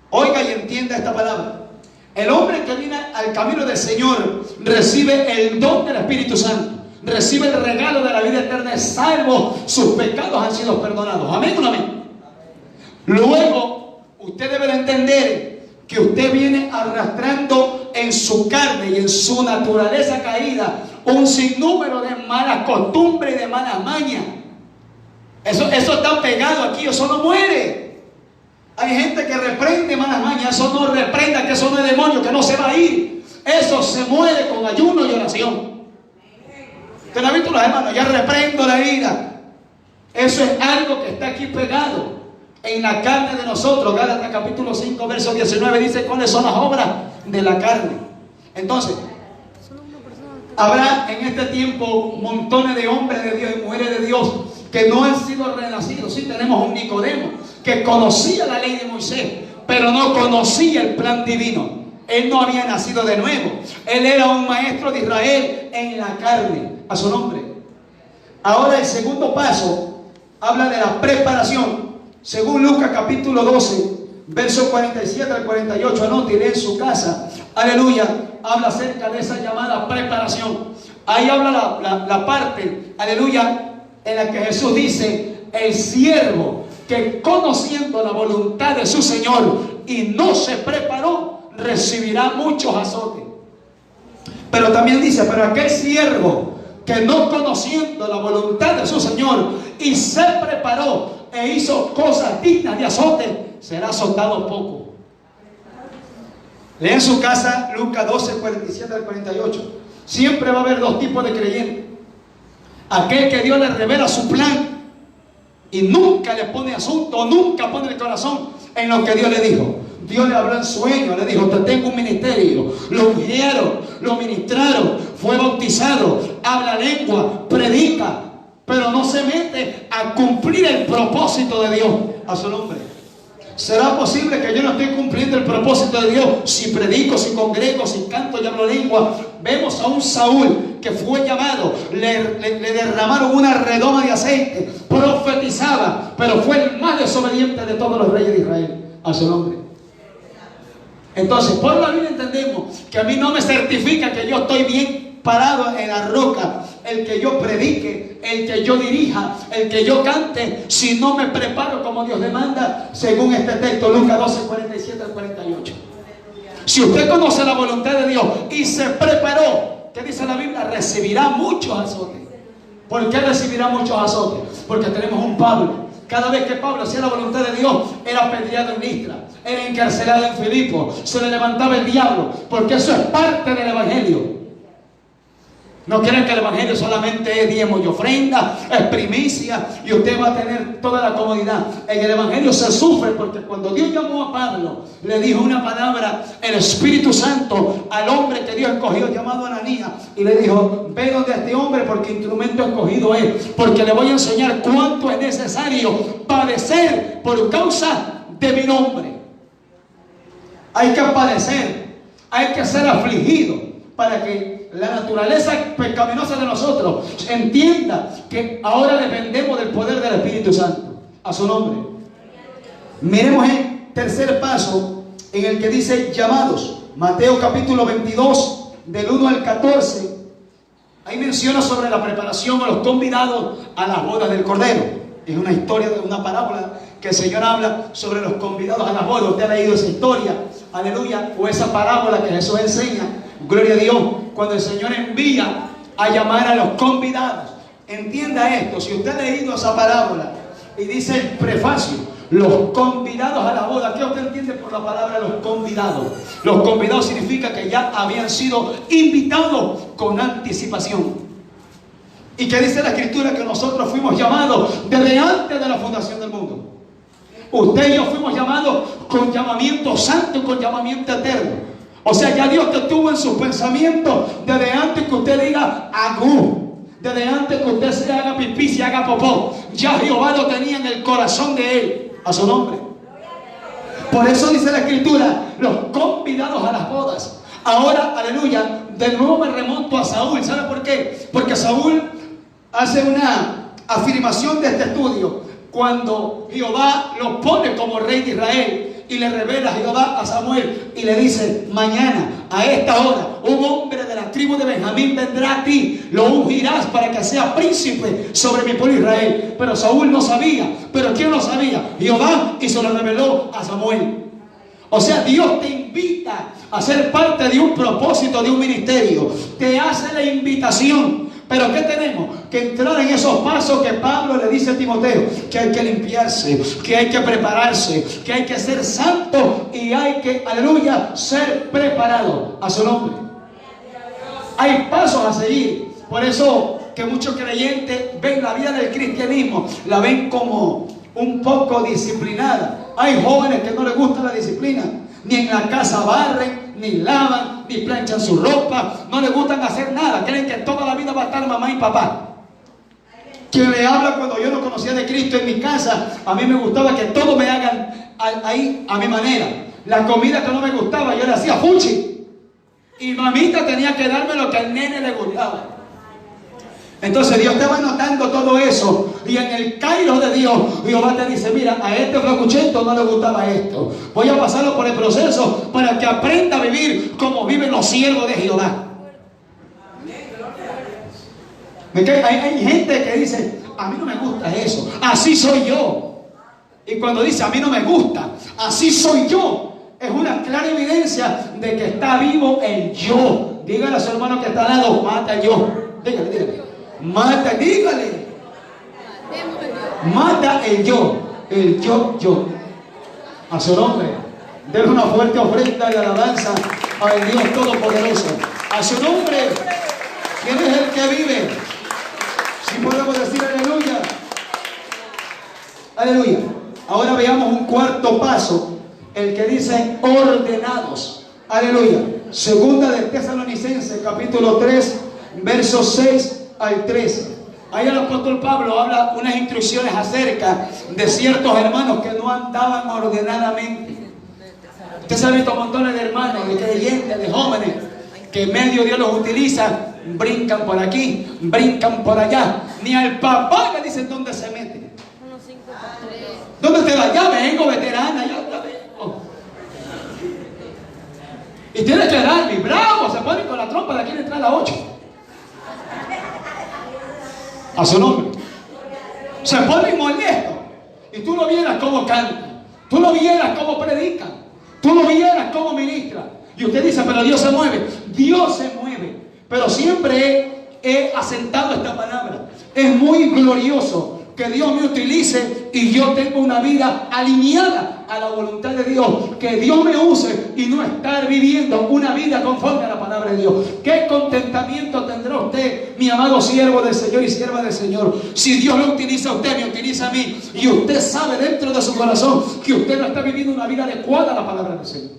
Oiga y entienda esta palabra. El hombre que viene al camino del Señor recibe el don del Espíritu Santo. Recibe el regalo de la vida eterna. Es salvo. Sus pecados han sido perdonados. ¿Amén o no amén? Luego, usted debe de entender que usted viene arrastrando en su carne y en su naturaleza caída un sinnúmero de malas costumbres y de malas mañas. Eso está pegado aquí, eso no muere. Hay gente que reprende malas mañas, eso no reprenda, que eso no es demonio, que no se va a ir. Eso se muere con ayuno y oración. ¿Usted no ha visto los hermanos? Ya reprendo la ira. Eso es algo que está aquí pegado en la carne de nosotros. Gálatas capítulo 5 verso 19 dice cuáles son las obras de la carne. Entonces, habrá en este tiempo montones de hombres de Dios y mujeres de Dios que no han sido renacidos. Sí, tenemos un Nicodemo que conocía la ley de Moisés, pero no conocía el plan divino. Él no había nacido de nuevo. Él era un maestro de Israel en la carne. A su nombre. Ahora el segundo paso habla de la preparación. Según Lucas capítulo 12 verso 47 al 48, anótele en su casa. Aleluya. Habla acerca de esa llamada preparación. Ahí habla la parte, aleluya, en la que Jesús dice: el siervo que conociendo la voluntad de su Señor y no se preparó, recibirá muchos azotes. Pero también dice: pero aquel siervo que no conociendo la voluntad de su Señor y se preparó e hizo cosas dignas de azote, será azotado poco. Lee en su casa Lucas 12, 47 al 48. Siempre va a haber dos tipos de creyentes: aquel que Dios le revela su plan y nunca le pone asunto, nunca pone el corazón en lo que Dios le dijo. Dios le habló en sueño, le dijo: te tengo un ministerio. Lo ungieron, lo ministraron, fue bautizado, habla lengua, predica, pero no se mete a cumplir el propósito de Dios. A su nombre. ¿Será posible que yo no esté cumpliendo el propósito de Dios si predico, si congrego, si canto y hablo lengua? Vemos a un Saúl que fue llamado, le derramaron una redoma de aceite, profetizaba, pero fue el más desobediente de todos los reyes de Israel. A su nombre. Entonces, por la Biblia entendemos que a mí no me certifica que yo estoy bien parado en la roca, el que yo predique, el que yo dirija, el que yo cante, si no me preparo como Dios demanda, según este texto, Lucas 12, 47 al 48. Si usted conoce la voluntad de Dios y se preparó, ¿qué dice la Biblia? Recibirá muchos azotes. ¿Por qué recibirá muchos azotes? Porque tenemos un Pablo. Cada vez que Pablo hacía la voluntad de Dios, era apedreado en Listra, era encarcelado en Filipo, se le levantaba el diablo, porque eso es parte del Evangelio. No crean que el Evangelio solamente es diezmo y ofrenda, es primicia y usted va a tener toda la comodidad. En el Evangelio se sufre, porque cuando Dios llamó a Pablo, le dijo una palabra, el Espíritu Santo, al hombre que Dios escogió llamado Ananías, y le dijo: ve donde este hombre, porque instrumento escogido es, porque le voy a enseñar cuánto es necesario padecer por causa de mi nombre. Hay que padecer, hay que ser afligido, para que la naturaleza pecaminosa de nosotros entienda que ahora dependemos del poder del Espíritu Santo. A su nombre. Miremos el tercer paso, en el que dice llamados. Mateo capítulo 22, del 1 al 14. Ahí menciona sobre la preparación a los convidados a las bodas del Cordero. Es una historia, de una parábola que el Señor habla sobre los convidados a las bodas. Usted ha leído esa historia, aleluya, o esa parábola que Jesús enseña. Gloria a Dios, cuando el Señor envía a llamar a los convidados. Entienda esto, si usted ha leído esa parábola y dice el prefacio, los convidados a la boda, ¿qué usted entiende por la palabra los convidados? Los convidados significa que ya habían sido invitados con anticipación. ¿Y qué dice la Escritura? Que nosotros fuimos llamados desde antes de la fundación del mundo. Usted y yo fuimos llamados con llamamiento santo y con llamamiento eterno. O sea, ya Dios te tuvo en sus pensamientos desde antes que usted diga agú, desde antes que usted se haga pipí, se haga popó. Ya Jehová lo tenía en el corazón de él. A su nombre. Por eso dice la Escritura, los convidados a las bodas. Ahora, aleluya, de nuevo me remonto a Saúl. ¿Sabe por qué? Porque Saúl hace una afirmación de este estudio cuando Jehová lo pone como rey de Israel. Y le revela Jehová a Samuel y le dice: mañana a esta hora un hombre de la tribu de Benjamín vendrá a ti, lo ungirás para que sea príncipe sobre mi pueblo Israel. Pero Saúl no sabía. ¿Pero quién lo sabía? Jehová, y se lo reveló a Samuel. O sea, Dios te invita a ser parte de un propósito, de un ministerio. Te hace la invitación. Pero ¿qué tenemos? Que entrar en esos pasos que Pablo le dice a Timoteo, que hay que limpiarse, que hay que prepararse, que hay que ser santo y hay que, aleluya, ser preparado. A su nombre. Hay pasos a seguir. Por eso que muchos creyentes ven la vida del cristianismo, la ven como un poco disciplinada. Hay jóvenes que no les gusta la disciplina. Ni en la casa barren, ni lavan, ni planchan su ropa. No les gustan hacer nada. Creen que toda la vida va a estar mamá y papá. Quien le habla cuando yo no conocía de Cristo en mi casa, a mí me gustaba que todo me hagan ahí a mi manera. La comida que no me gustaba, yo le hacía fuchi. Y mamita tenía que darme lo que al nene le gustaba. Entonces Dios te va notando todo eso. Y en el cairo de Dios, Jehová te dice: mira, a este flacuchento no le gustaba esto. Voy a pasarlo por el proceso para que aprenda a vivir como viven los siervos de Jehová. Hay gente que dice: a mí no me gusta eso, así soy yo. Y cuando dice: a mí no me gusta, así soy yo, es una clara evidencia de que está vivo el yo. Dígale a su hermano que está al lado: mata el yo. Dígale. Mata, dígale. Mata el yo. El yo. A su nombre. Denle una fuerte ofrenda y alabanza al Dios Todopoderoso. A su nombre. ¿Quién es el que vive? Si podemos decir aleluya. Aleluya. Ahora veamos un cuarto paso. El que dice ordenados. Aleluya. Segunda de Tesalonicenses capítulo 3 versos 6 al 13. Ahí el apóstol Pablo habla unas instrucciones acerca de ciertos hermanos que no andaban ordenadamente. Usted se ha visto montones de hermanos, de creyentes, de jóvenes, que medio Dios los utiliza, brincan por aquí, brincan por allá. Ni al papá le dicen dónde se meten. ¿Dónde te va? Ya vengo, veterana, ya vengo. Y tiene que darme, bravo, se ponen con la trompa de aquí entrar a las 8. A su nombre. Se ponen molestos. Y tú lo vieras cómo canta, tú lo vieras cómo predica, tú lo vieras cómo ministra. Y usted dice: pero Dios se mueve. Dios se mueve, pero siempre he asentado esta palabra. Es muy glorioso que Dios me utilice y yo tengo una vida alineada a la voluntad de Dios, que Dios me use y no estar viviendo una vida conforme a la palabra de Dios. ¿Qué contentamiento tendrá usted, mi amado siervo del Señor y sierva del Señor, si Dios lo utiliza a usted, me utiliza a mí, y usted sabe dentro de su corazón que usted no está viviendo una vida adecuada a la palabra del Señor?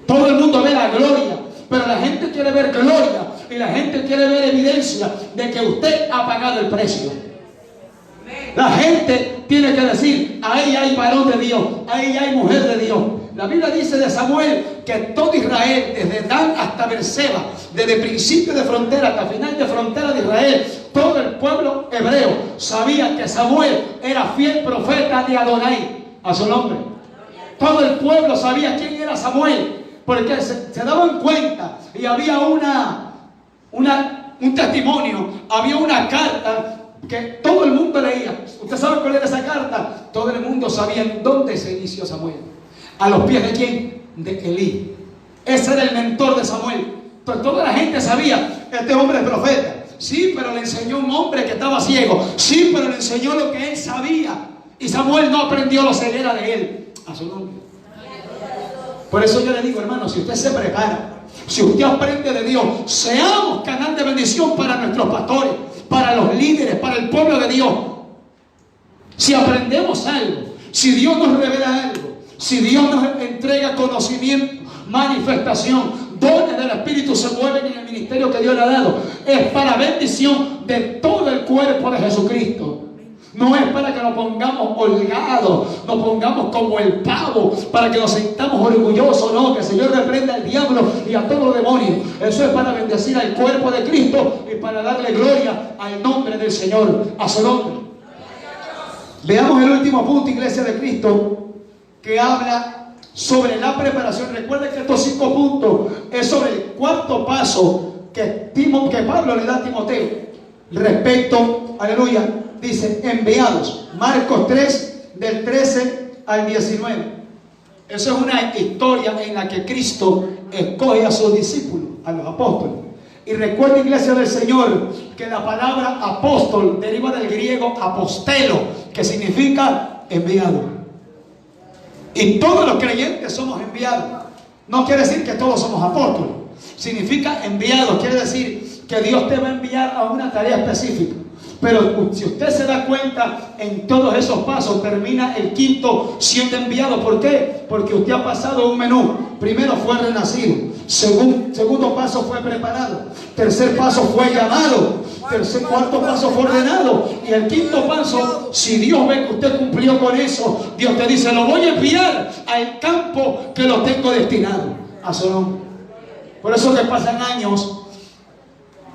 Todo el mundo ve la gloria, pero la gente quiere ver gloria y la gente quiere ver evidencia de que usted ha pagado el precio. La gente tiene que decir: ahí hay varón de Dios, ahí hay mujer de Dios. La Biblia dice de Samuel que todo Israel, desde Dan hasta Beerseba, desde principio de frontera hasta final de frontera de Israel, todo el pueblo hebreo sabía que Samuel era fiel profeta de Adonai, a su nombre. Todo el pueblo sabía quién era Samuel, porque se daban cuenta, y había un testimonio, había una carta que todo el mundo leía. ¿Usted sabe cuál era esa carta? Todo el mundo sabía en dónde se inició Samuel. ¿A los pies de quién? De Elí. Ese era el mentor de Samuel. Entonces toda la gente sabía: este hombre es profeta. Sí, pero le enseñó un hombre que estaba ciego. Sí, pero le enseñó lo que él sabía. Y Samuel no aprendió la ceguera de él. A su nombre. Por eso yo le digo, hermano, si usted se prepara, si usted aprende de Dios, seamos canal de bendición para nuestros pastores, para los líderes, para el pueblo de Dios. Si aprendemos algo, si Dios nos revela algo, si Dios nos entrega conocimiento, manifestación, dones del Espíritu se mueven en el ministerio que Dios le ha dado, es para bendición de todo el cuerpo de Jesucristo. No es para que nos pongamos holgados, nos pongamos como el pavo, para que nos sintamos orgullosos. No, que el Señor reprenda al diablo y a todos los demonios. Eso es para bendecir al cuerpo de Cristo y para darle gloria al nombre del Señor, a su nombre. Veamos el último punto, iglesia de Cristo, que habla sobre la preparación. Recuerden que estos 5 puntos es sobre el cuarto paso que Pablo le da a Timoteo respecto, aleluya, dice enviados. Marcos 3 del 13 al 19. Eso es una historia en la que Cristo escoge a sus discípulos, a los apóstoles. Y recuerda, iglesia del Señor, que la palabra apóstol deriva del griego apostelo, que significa enviado. Y todos los creyentes somos enviados. No quiere decir que todos somos apóstoles. Significa enviado, quiere decir que Dios te va a enviar a una tarea específica. Pero si usted se da cuenta, en todos esos pasos termina el quinto siendo enviado. ¿Por qué? Porque usted ha pasado un menú. Primero fue renacido. Segundo paso fue preparado. Tercer paso fue llamado. Cuarto paso fue ordenado. Y el quinto paso, si Dios ve que usted cumplió con eso, Dios te dice: lo voy a enviar al campo que lo tengo destinado, a su nombre. Por eso que pasan años,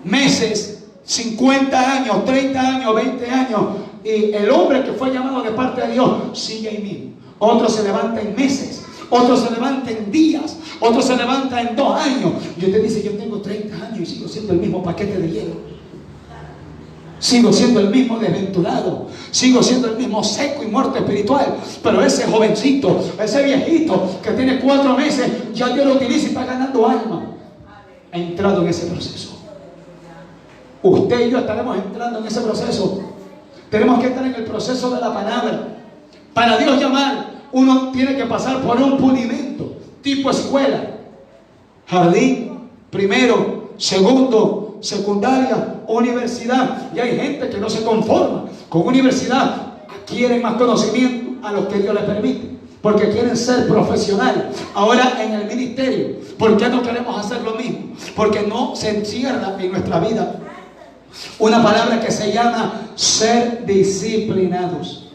meses, 50 años, 30 años, 20 años, y el hombre que fue llamado de parte de Dios sigue ahí mismo. Otro se levanta en meses, otro se levanta en días, otro se levanta en 2 años. Y usted dice: yo tengo 30 años y sigo siendo el mismo paquete de hielo, sigo siendo el mismo desventurado, sigo siendo el mismo seco y muerto espiritual. Pero ese jovencito, ese viejito que tiene 4 meses, ya Dios lo utiliza y está ganando alma. Ha entrado en ese proceso. Usted y yo estaremos entrando en ese proceso. Tenemos que estar en el proceso de la palabra. Para Dios llamar, uno tiene que pasar por un pulimento, tipo escuela, jardín, primero, segundo, secundaria, universidad. Y hay gente que no se conforma con universidad, quieren más conocimiento a los que Dios les permite, porque quieren ser profesionales. Ahora en el ministerio, ¿por qué no queremos hacer lo mismo? Porque no se encierra en nuestra vida una palabra que se llama ser disciplinados.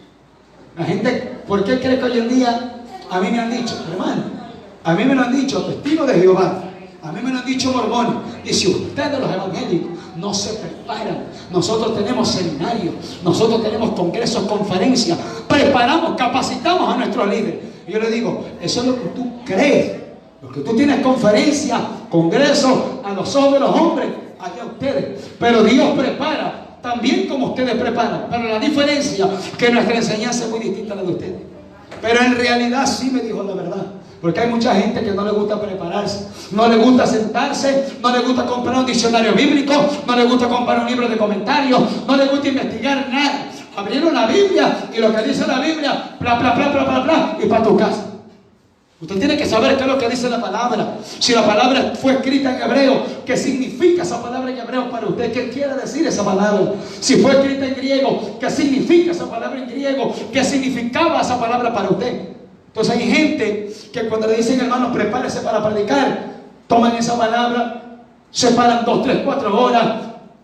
La gente, ¿por qué cree que hoy en día? A mí me han dicho, hermano, a mí me lo han dicho testigos de Jehová, a mí me lo han dicho mormones. Y si ustedes los evangélicos no se preparan, nosotros tenemos seminarios, nosotros tenemos congresos, conferencias, preparamos, capacitamos a nuestros líderes. Y yo le digo: eso es lo que tú crees, lo que tú tienes, conferencias, congresos a los ojos de los hombres, allá ustedes. Pero Dios prepara también como ustedes preparan. Pero la diferencia es que nuestra enseñanza es muy distinta a la de ustedes. Pero en realidad sí me dijo la verdad. Porque hay mucha gente que no le gusta prepararse, no le gusta sentarse, no le gusta comprar un diccionario bíblico, no le gusta comprar un libro de comentarios, no le gusta investigar nada. Abrieron la Biblia y lo que dice la Biblia, bla, bla, bla, bla, bla, bla, y para tu casa. Usted tiene que saber qué es lo que dice la palabra. Si la palabra fue escrita en hebreo, ¿qué significa esa palabra en hebreo para usted? ¿Qué quiere decir esa palabra? Si fue escrita en griego, ¿qué significa esa palabra en griego? ¿Qué significaba esa palabra para usted? Entonces hay gente que cuando le dicen, hermanos, prepárese para predicar, toman esa palabra, se paran 2, 3, 4 horas,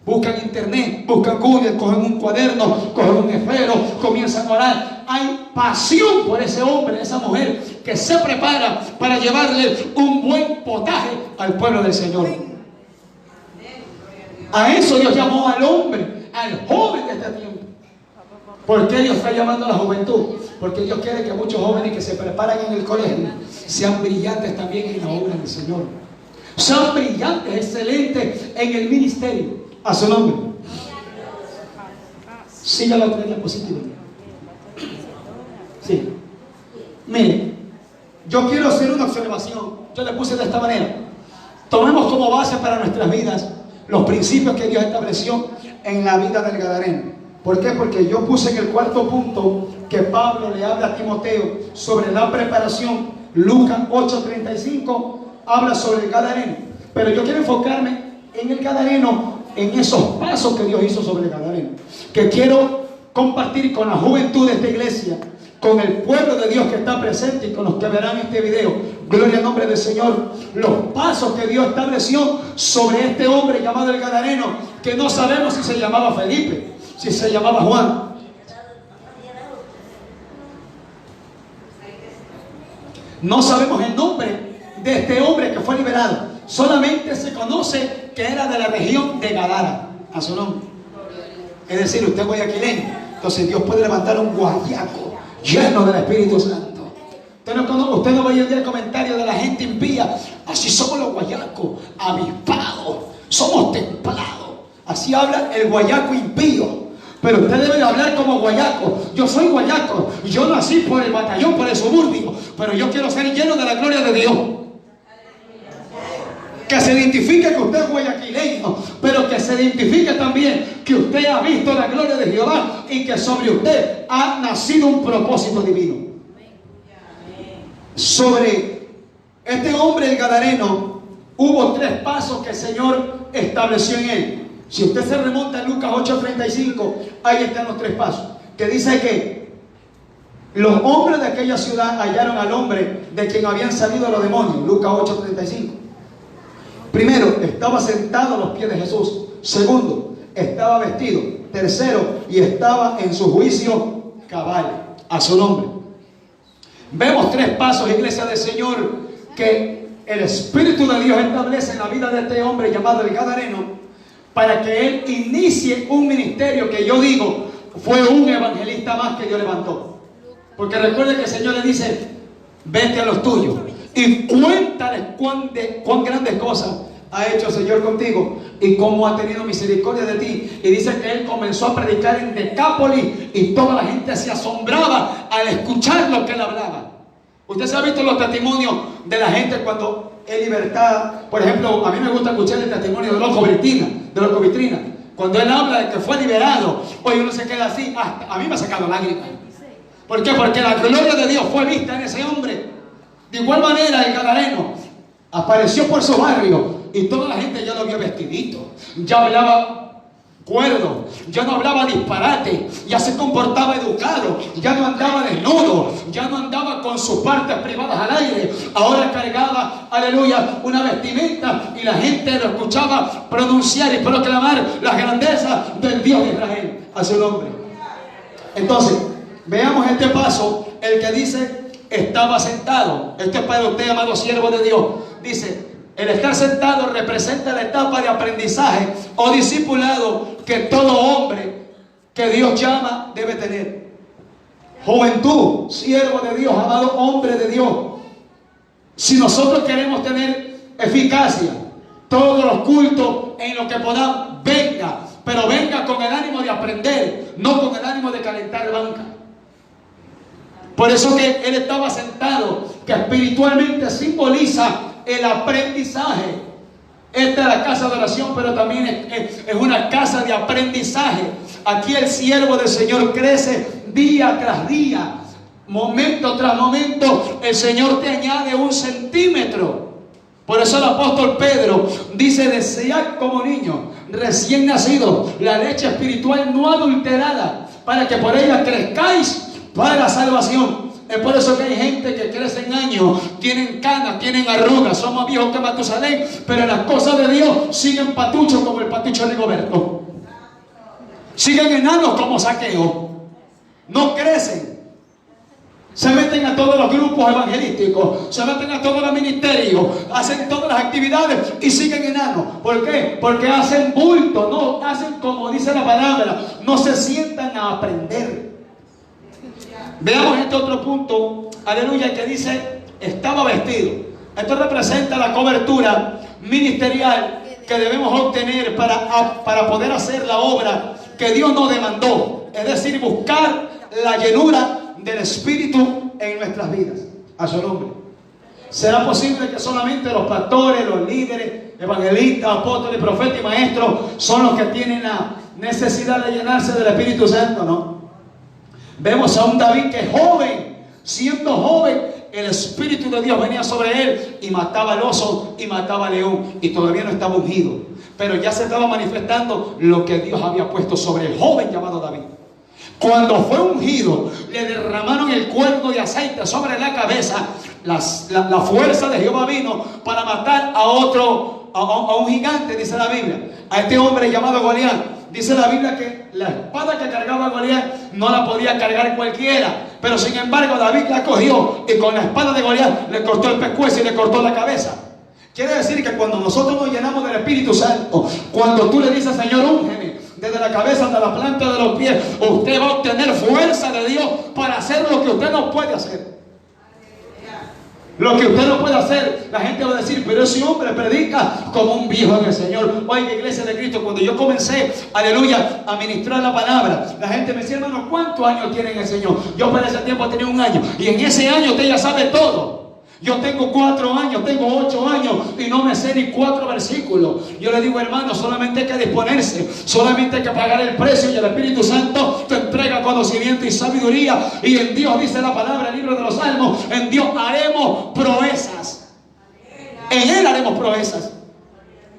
buscan internet, buscan Google, cogen un cuaderno, cogen un esfero, comienzan a orar. Hay pasión por ese hombre, esa mujer que se prepara para llevarle un buen potaje al pueblo del Señor. A eso Dios llamó al hombre, al joven de este tiempo. ¿Por qué Dios está llamando a la juventud? Porque Dios quiere que muchos jóvenes que se preparan en el colegio sean brillantes también en la obra del Señor. Sean brillantes, excelentes en el ministerio. A su nombre. Siga la otra diapositiva. Sí. Mire, yo quiero hacer una observación. Yo le puse de esta manera. Tomemos como base para nuestras vidas los principios que Dios estableció en la vida del Gadareno. ¿Por qué? Porque yo puse en el cuarto punto que Pablo le habla a Timoteo sobre la preparación. Lucas 8:35 habla sobre el Gadareno. Pero yo quiero enfocarme en el Gadareno, en esos pasos que Dios hizo sobre el Gadareno, que quiero compartir con la juventud de esta iglesia, con el pueblo de Dios que está presente y con los que verán este video. Gloria al nombre del Señor. Los pasos que Dios estableció sobre este hombre llamado el Gadareno, que no sabemos si se llamaba Felipe, si se llamaba Juan. No sabemos el nombre de este hombre que fue liberado. Solamente se conoce que era de la región de Gadara, a su nombre. Es decir, usted es guayaquileño, entonces Dios puede levantar un guayaco lleno del Espíritu Santo. Usted no va a ir el comentario de la gente impía. Así somos los guayacos, avispados, somos templados. Así habla el guayaco impío. Pero usted debe de hablar como guayaco. Yo soy guayaco, yo nací por el batallón, por el suburbio, pero yo quiero ser lleno de la gloria de Dios. Que se identifique que usted es guayaquileño, pero que se identifique también que usted ha visto la gloria de Jehová y que sobre usted ha nacido un propósito divino. Sobre este hombre, el Gadareno, hubo 3 pasos que el Señor estableció en él. Si usted se remonta a Lucas 8:35, ahí están los 3 pasos, que dice que los hombres de aquella ciudad hallaron al hombre de quien habían salido los demonios. Lucas 8:35. Primero, estaba sentado a los pies de Jesús. Segundo, estaba vestido. Tercero, y estaba en su juicio cabal, a su nombre. Vemos 3 pasos, iglesia del Señor, que el Espíritu de Dios establece en la vida de este hombre llamado el Gadareno, para que él inicie un ministerio que yo digo fue un evangelista más que Dios levantó. Porque recuerde que el Señor le dice: vete a los tuyos y cuéntales cuán grandes cosas ha hecho el Señor contigo y cómo ha tenido misericordia de ti. Y dice que él comenzó a predicar en Decápolis y toda la gente se asombraba al escuchar lo que él hablaba. Usted se ha visto los testimonios de la gente cuando es libertad. Por ejemplo, a mí me gusta escuchar el testimonio de Loco Vitrina. Cuando él habla de que fue liberado, hoy uno se queda así. A mí me ha sacado lágrimas. ¿Por qué? Porque la gloria de Dios fue vista en ese hombre. De igual manera, el Gadareno apareció por su barrio y toda la gente ya lo vio vestidito, ya hablaba cuerdo, ya no hablaba disparate, ya se comportaba educado, ya no andaba desnudo, ya no andaba con sus partes privadas al aire. Ahora cargaba, aleluya, una vestimenta y la gente lo escuchaba pronunciar y proclamar las grandezas del Dios de Israel a su nombre. Entonces, veamos este paso, el que dice estaba sentado. Esto es para usted, amado siervo de Dios. Dice, el estar sentado representa la etapa de aprendizaje o discipulado que todo hombre que Dios llama debe tener. Juventud, siervo de Dios, amado hombre de Dios. Si nosotros queremos tener eficacia, todos los cultos en lo que podamos, venga, pero venga con el ánimo de aprender, no con el ánimo de calentar banca. Por eso que él estaba sentado, que espiritualmente simboliza el aprendizaje. Esta es la casa de oración, pero también es una casa de aprendizaje. Aquí el siervo del Señor crece día tras día, momento tras momento. El Señor te añade 1 centímetro. Por eso el apóstol Pedro dice: desead como niño recién nacido la leche espiritual no adulterada, para que por ella crezcáis para la salvación. Es por eso que hay gente que crece en años, tienen canas, tienen arrugas, son más viejos que Matusalén, pero en las cosas de Dios siguen patuchos como el patucho de Rigoberto. Siguen enanos como Saqueo. No crecen. Se meten a todos los grupos evangelísticos, se meten a todos los ministerios, hacen todas las actividades y siguen enanos. ¿Por qué? Porque hacen bulto, no hacen como dice la palabra, no se sientan a aprender. Veamos este otro punto, aleluya, que dice: estaba vestido. Esto representa la cobertura ministerial que debemos obtener para poder hacer la obra que Dios nos demandó, es decir, buscar la llenura del Espíritu en nuestras vidas. A su nombre. ¿Será posible que solamente los pastores, los líderes, evangelistas, apóstoles, profetas y maestros son los que tienen la necesidad de llenarse del Espíritu Santo? No. Vemos a un David que joven, siendo joven, el Espíritu de Dios venía sobre él y mataba al oso y mataba al león, y todavía no estaba ungido, pero ya se estaba manifestando lo que Dios había puesto sobre el joven llamado David. Cuando fue ungido, le derramaron el cuerno de aceite sobre la cabeza. La fuerza de Jehová vino para matar a un gigante, dice la Biblia, a este hombre llamado Goliat. Dice la Biblia que la espada que cargaba Goliat no la podía cargar cualquiera, pero sin embargo David la cogió y con la espada de Goliat le cortó el pescuezo y le cortó la cabeza. Quiere decir que cuando nosotros nos llenamos del Espíritu Santo, cuando tú le dices: Señor, úngeme desde la cabeza hasta la planta de los pies, usted va a obtener fuerza de Dios para hacer lo que usted no puede hacer. Lo que usted no puede hacer, la gente va a decir: pero ese hombre predica como un viejo en el Señor. Oiga, iglesia de Cristo, cuando yo comencé, aleluya, a ministrar la palabra, la gente me decía: hermano, ¿cuántos años tiene en el Señor? Yo para ese tiempo tenía 1 año, y en ese año usted ya sabe todo. Yo tengo 4 años, tengo 8 años y no me sé ni 4 versículos. Yo le digo: hermano, solamente hay que disponerse, solamente hay que pagar el precio, y el Espíritu Santo te entrega conocimiento y sabiduría. Y en Dios, dice la palabra, el libro de los Salmos, en Dios haremos proezas. En Él haremos proezas.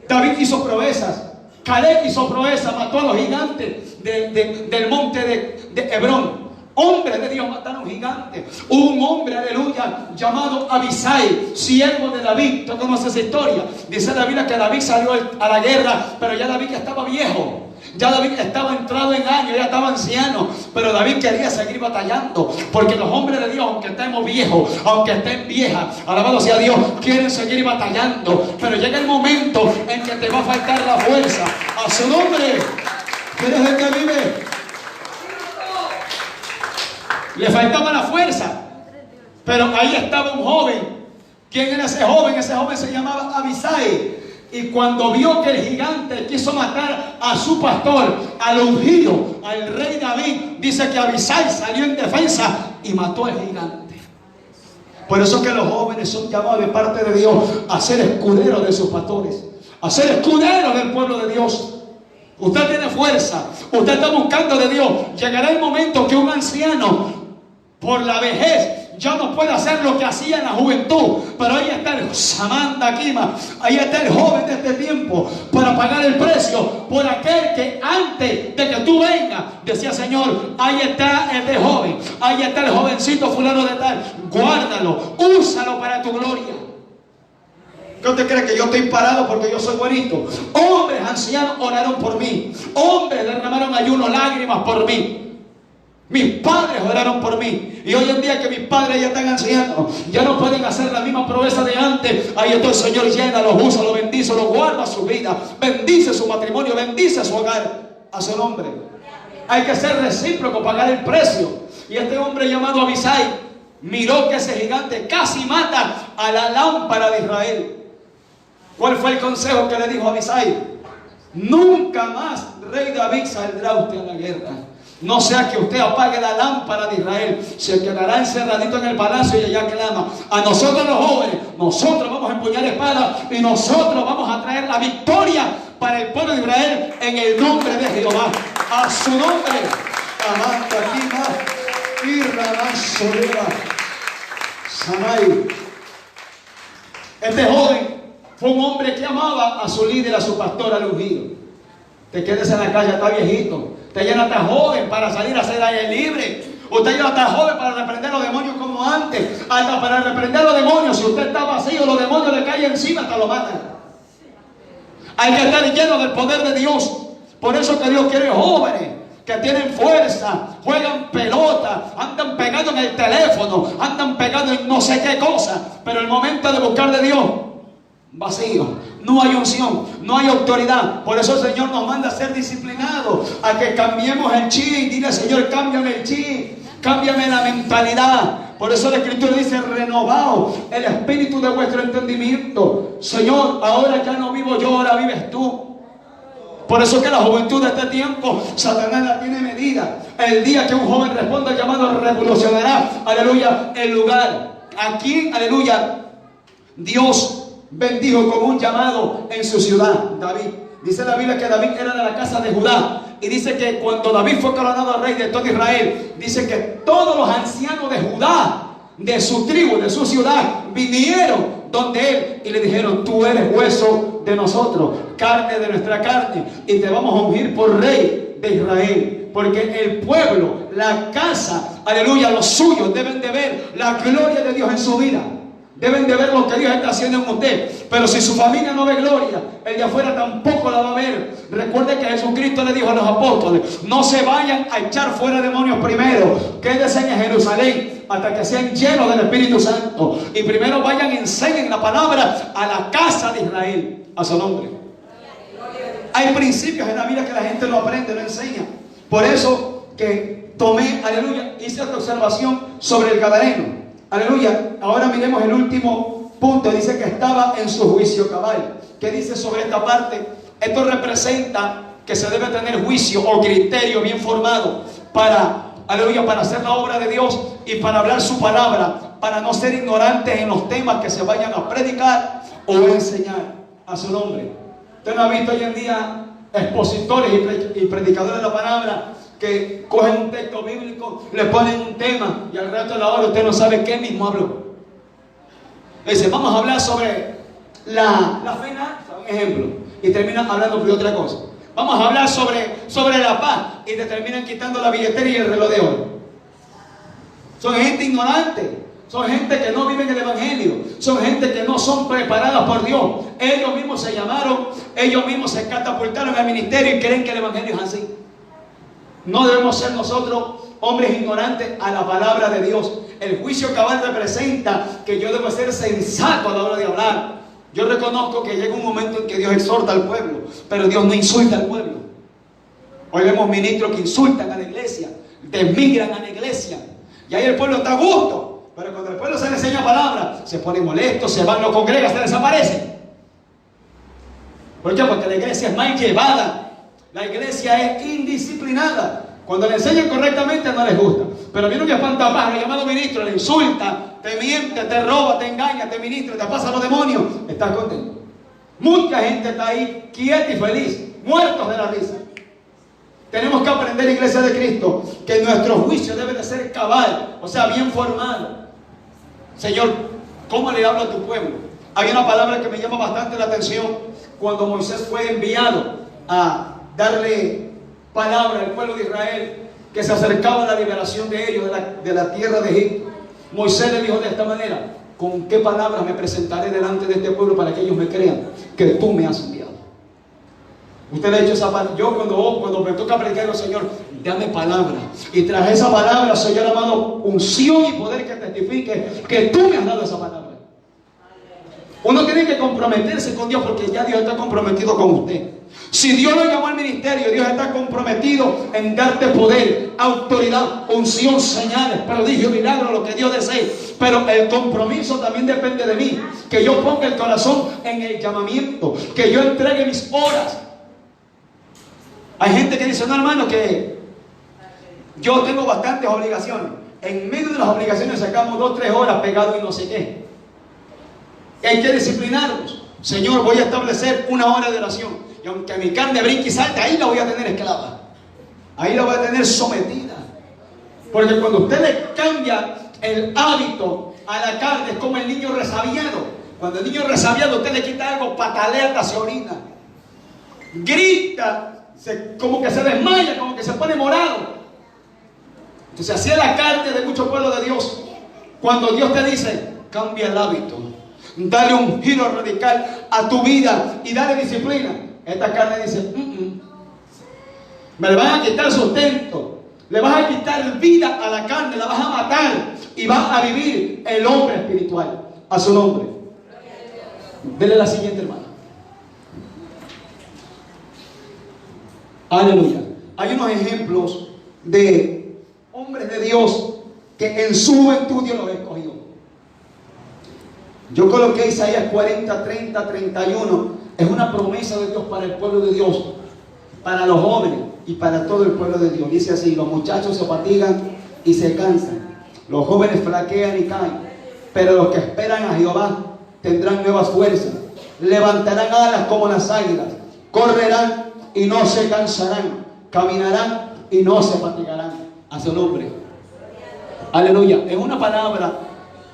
David hizo proezas, Caleb hizo proezas, mató a los gigantes del monte de Hebrón. Hombres de Dios mataron gigantes. Hubo un hombre, aleluya, llamado Abisai, siervo de David. ¿Tú conoces esa historia? Dice la Biblia que David salió a la guerra, pero ya David ya estaba viejo. Ya David estaba entrado en años, ya estaba anciano, pero David quería seguir batallando, porque los hombres de Dios, aunque estemos viejos, aunque estén viejas, alabado sea Dios, quieren seguir batallando. Pero llega el momento en que te va a faltar la fuerza. A su nombre. ¿Quién es el que vive? Le faltaba la fuerza, pero ahí estaba un joven. ¿Quién era ese joven? Ese joven se llamaba Abisai. Y cuando vio que el gigante quiso matar a su pastor, al ungido, al rey David, dice que Abisai salió en defensa y mató al gigante. Por eso que los jóvenes son llamados de parte de Dios a ser escuderos de sus pastores, a ser escuderos del pueblo de Dios. Usted tiene fuerza, usted está buscando de Dios. Llegará el momento que un anciano, por la vejez, ya no puede hacer lo que hacía en la juventud, pero ahí está el Samantha Kima, ahí está el joven de este tiempo para pagar el precio por aquel que antes de que tú vengas decía: Señor, ahí está el de joven, ahí está el jovencito fulano de tal, guárdalo, úsalo para tu gloria. ¿Qué usted cree? ¿Que yo estoy parado porque yo soy bonito? Hombres ancianos oraron por mí, hombres derramaron ayuno, lágrimas por mí. Mis padres oraron por mí. Y hoy en día que mis padres ya están ancianos, ya no pueden hacer la misma proeza de antes. Ahí está el Señor, llena, los usa, los bendice, los guarda su vida, bendice su matrimonio, bendice su hogar. A su nombre. Hay que ser recíproco, pagar el precio. Y este hombre llamado Abisai miró que ese gigante casi mata a la lámpara de Israel. ¿Cuál fue el consejo que le dijo Abisai? Nunca más, rey David, saldrá usted a la guerra. No sea que usted apague la lámpara de Israel. Se quedará encerradito en el palacio y allá clama. A nosotros los jóvenes, nosotros vamos a empuñar espada y nosotros vamos a traer la victoria para el pueblo de Israel en el nombre de Jehová. A su nombre. Amando aquí más. Y Rabasoleva. Samay. Este joven fue un hombre que amaba a su líder, a su pastor, al ungido. Te quedes en la calle, está viejito. Usted ya no está joven para salir a hacer aire libre. Usted ya no está joven para reprender los demonios como antes. Hasta para reprender los demonios, si usted está vacío, los demonios le caen encima hasta lo matan. Hay que estar lleno del poder de Dios. Por eso que Dios quiere jóvenes que tienen fuerza, juegan pelota, andan pegando en el teléfono, andan pegando en no sé qué cosa. Pero el momento de buscar de Dios, vacío. No hay unción, no hay autoridad. Por eso el Señor nos manda a ser disciplinados, a que cambiemos el chi. Dile, Señor, cámbiame el chi, cámbiame la mentalidad. Por eso la Escritura dice, renovaos el espíritu de vuestro entendimiento. Señor, ahora ya no vivo yo, ahora vives tú. Por eso que la juventud de este tiempo, Satanás la tiene medida. El día que un joven responda al llamado, revolucionará, aleluya, el lugar. Aquí, aleluya, Dios bendijo con un llamado en su ciudad, David. Dice la Biblia que David era de la casa de Judá. Y dice que cuando David fue coronado rey de todo Israel, dice que todos los ancianos de Judá, de su tribu, de su ciudad, vinieron donde él y le dijeron, tú eres hueso de nosotros, carne de nuestra carne, y te vamos a ungir por rey de Israel. Porque el pueblo, la casa, aleluya, los suyos deben de ver la gloria de Dios en su vida. Deben de ver lo que Dios está haciendo en usted. Pero si su familia no ve gloria, el de afuera tampoco la va a ver. Recuerde que Jesucristo le dijo a los apóstoles, no se vayan a echar fuera demonios primero. Quédense en Jerusalén hasta que sean llenos del Espíritu Santo. Y primero vayan y enseñen la palabra a la casa de Israel. A su nombre. Hay principios en la vida que la gente no aprende, no enseña. Por eso que tomé, aleluya, hice esta observación sobre el gadareno. Aleluya. Ahora miremos el último punto. Dice que estaba en su juicio cabal. ¿Qué dice sobre esta parte? Esto representa que se debe tener juicio o criterio bien formado para, aleluya, para hacer la obra de Dios y para hablar su palabra, para no ser ignorantes en los temas que se vayan a predicar o enseñar. A su nombre. Usted no ha visto hoy en día expositores y predicadores de la palabra que cogen un texto bíblico, le ponen un tema y al resto de la hora usted no sabe qué mismo habló. Le dice, vamos a hablar sobre la finanza, un ejemplo, y terminan hablando de otra cosa. Vamos a hablar sobre la paz y te terminan quitando la billetera y el reloj de oro. Son gente ignorante, son gente que no viven el evangelio, son gente que no son preparadas por Dios. Ellos mismos se llamaron, ellos mismos se catapultaron al ministerio y creen que el evangelio es así. No debemos ser nosotros hombres ignorantes a la palabra de Dios. El juicio cabal representa que yo debo ser sensato a la hora de hablar. Yo reconozco que llega un momento en que Dios exhorta al pueblo, pero Dios no insulta al pueblo. Hoy vemos ministros que insultan a la iglesia, desmigran a la iglesia, y ahí el pueblo está a gusto. Pero cuando el pueblo se le enseña palabra, se pone molesto, se van, no congrega, se desaparece. ¿Por qué? Porque la iglesia es mal llevada. La iglesia es indisciplinada. Cuando le enseñan correctamente no les gusta. Pero viene un espantapájaro llamado ministro, le insulta, te miente, te roba, te engaña, te ministra, te pasa los demonios. Estás contento. Mucha gente está ahí quieta y feliz, muertos de la risa. Tenemos que aprender, iglesia de Cristo, que nuestro juicio debe de ser cabal, o sea, bien formado. Señor, ¿cómo le hablo a tu pueblo? Hay una palabra que me llama bastante la atención cuando Moisés fue enviado a darle palabra al pueblo de Israel que se acercaba a la liberación de ellos de la tierra de Egipto. Moisés le dijo de esta manera, ¿con qué palabras me presentaré delante de este pueblo para que ellos me crean que tú me has enviado? Usted le ha dicho esa palabra. Yo cuando me toca predicar, Señor, dame palabra, y tras esa palabra, Señor amado, unción y poder que testifique que tú me has dado esa palabra. Uno tiene que comprometerse con Dios porque ya Dios está comprometido con usted. Si Dios lo llamó al ministerio, Dios está comprometido en darte poder, autoridad, unción, señales, prodigios, milagros, lo que Dios desee. Pero el compromiso también depende de mí. Que yo ponga el corazón en el llamamiento, que yo entregue mis horas. Hay gente que dice, no hermano, que Yo tengo bastantes obligaciones. En medio de las obligaciones sacamos 2 o 3 horas pegados y no sé qué. Y hay que disciplinarnos. Señor, voy a establecer 1 hora de oración. Y aunque mi carne brinque y salte, ahí la voy a tener esclava. Ahí la voy a tener sometida. Porque cuando usted le cambia el hábito a la carne, es como el niño resabiado. Cuando el niño resabiado usted le quita algo, patalea, se orina, grita, como que se desmaya, como que se pone morado. Entonces así es la carne de muchos pueblos de Dios. Cuando Dios te dice, cambia el hábito, dale un giro radical a tu vida y dale disciplina, esta carne dice, me le van a quitar sustento, le vas a quitar vida a la carne, la vas a matar y va a vivir el hombre espiritual. A su nombre. Dele la siguiente, hermana. Aleluya. Hay unos ejemplos de hombres de Dios que en su juventud Dios los escogió. Yo coloqué Isaías 40, 30, 31. Es una promesa de Dios para el pueblo de Dios, para los jóvenes y para todo el pueblo de Dios. Dice así: los muchachos se fatigan y se cansan, los jóvenes flaquean y caen, pero los que esperan a Jehová tendrán nuevas fuerzas, levantarán alas como las águilas, correrán y no se cansarán, caminarán y no se fatigarán. A su nombre. Aleluya. Es una palabra,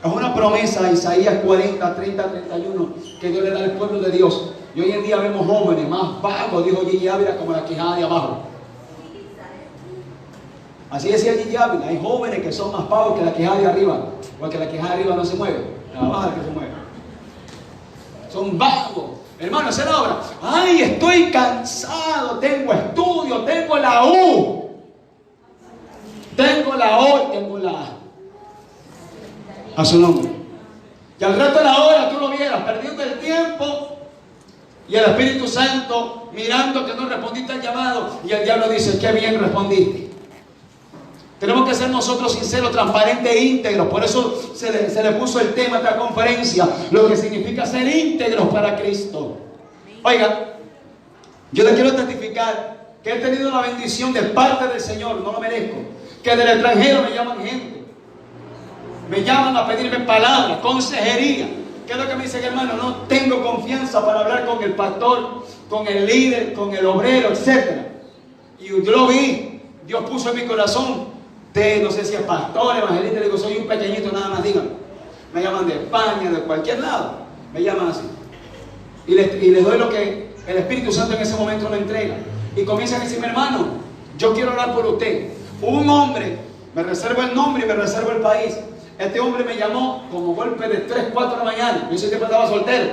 es una promesa, Isaías 40, 30, 31, que Dios le da al pueblo de Dios. Y hoy en día vemos jóvenes más vagos, dijo Gigi Ávila, como la quijada de abajo. Así decía Gigi Ávila: hay jóvenes que son más pavos que la quijada de arriba, porque la quijada de arriba no se mueve, la de abajo es la que se mueve. Son vagos. Hermano, esa es la obra. Ay, estoy cansado, tengo estudio, tengo la U, tengo la O, tengo la A. A su nombre. Y al rato de la hora tú lo vieras perdiendo el tiempo y el Espíritu Santo mirando que no respondiste al llamado, y el diablo dice: qué bien respondiste. Tenemos que ser nosotros sinceros, transparentes e íntegros. Por eso se le puso el tema de esta conferencia, lo que significa ser íntegros para Cristo. Oiga, yo le quiero testificar que he tenido la bendición de parte del Señor, no lo merezco, que del extranjero me llaman gente, me llaman a pedirme palabras, consejería. ¿Qué es lo que me dicen, hermano? No tengo confianza para hablar con el pastor, con el líder, con el obrero, etc. Y yo lo vi, Dios puso en mi corazón. No sé si es pastor, evangelista, le digo: soy un pequeñito, nada más, díganme. Me llaman de España, de cualquier lado, me llaman así. Y les doy lo que el Espíritu Santo en ese momento me entrega. Y comienzan a decirme: hermano, yo quiero orar por usted. Un hombre, me reservo el nombre y me reservo el país. Este hombre me llamó como golpe de 3, 4 de la mañana. Yo ese tiempo estaba soltero.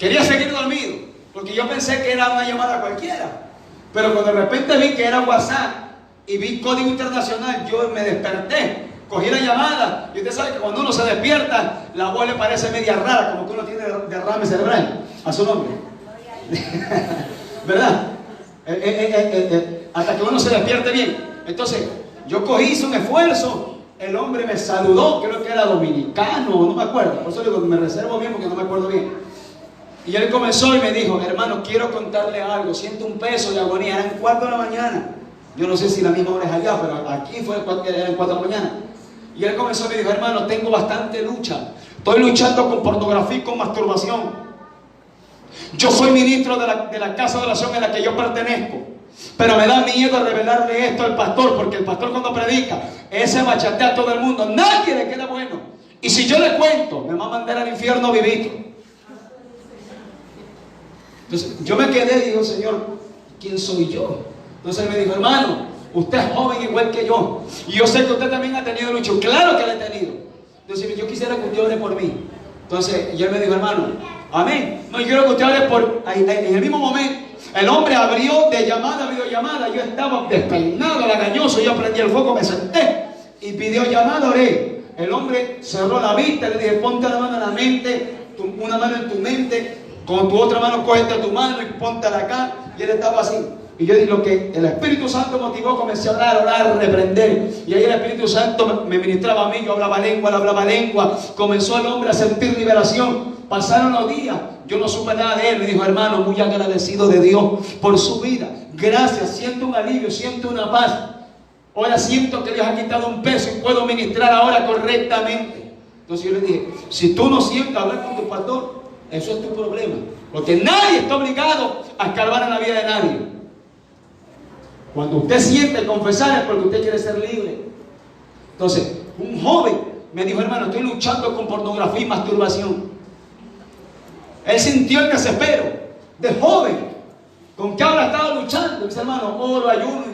Quería seguir dormido, porque yo pensé que era una llamada cualquiera. Pero cuando de repente vi que era WhatsApp y vi código internacional, yo me desperté, cogí la llamada. Y usted sabe que cuando uno se despierta, la voz le parece media rara, como que uno tiene derrame cerebral. A su nombre. ¿Verdad? Hasta que uno se despierte bien. Entonces, yo cogí, hice un esfuerzo. El hombre me saludó, creo que era dominicano, no me acuerdo. Por eso digo que me reservo bien, porque no me acuerdo bien. Y él comenzó y me dijo: hermano, quiero contarle algo. Siento un peso de agonía. Eran 4 de la mañana. Yo no sé si la misma hora es allá, pero aquí eran 4 de la mañana. Y él comenzó y me dijo: hermano, tengo bastante lucha. Estoy luchando con pornografía y con masturbación. Yo soy ministro de la casa de oración en la que yo pertenezco, pero me da miedo revelarle esto al pastor, porque el pastor, cuando predica, ese machatea a todo el mundo, nadie le queda bueno. Y si yo le cuento, me va a mandar al infierno vivito. Entonces yo me quedé y digo: Señor, ¿quién soy yo? Entonces él me dijo: hermano, usted es joven igual que yo, y yo sé que usted también ha tenido lucha. Claro que la he tenido. Entonces yo quisiera que usted ore por mí. Entonces y él me dijo: hermano, amén. No, yo quiero que usted ore por... En el mismo momento, el hombre abrió de llamada a videollamada. Yo estaba despeinado, lagañoso, yo prendí el foco, me senté y pidió llamada, oré. El hombre cerró la vista, le dije: ponte la mano en la mente, una mano en tu mente, con tu otra mano cógete tu mano y póntela acá. Y él estaba así. Y yo dije: lo que el Espíritu Santo motivó, comencé a orar, reprender. Y ahí el Espíritu Santo me ministraba a mí, yo hablaba lengua, él hablaba lengua. Comenzó el hombre a sentir liberación. pasaron los días, yo no supe nada de él. Me dijo: hermano, muy agradecido de Dios por su vida. Gracias, siento un alivio, siento una paz. Ahora siento que Dios ha quitado un peso y puedo ministrar ahora correctamente. Entonces yo le dije: si tú no sientes hablar con tu pastor, eso es tu problema. Porque nadie está obligado a escarbar en la vida de nadie. Cuando usted siente confesar es porque usted quiere ser libre. Entonces, un joven me dijo: hermano, estoy luchando con pornografía y masturbación. Él sintió el desespero de joven. ¿Con qué habrá estado luchando? Dice: hermano, oro, ayuno,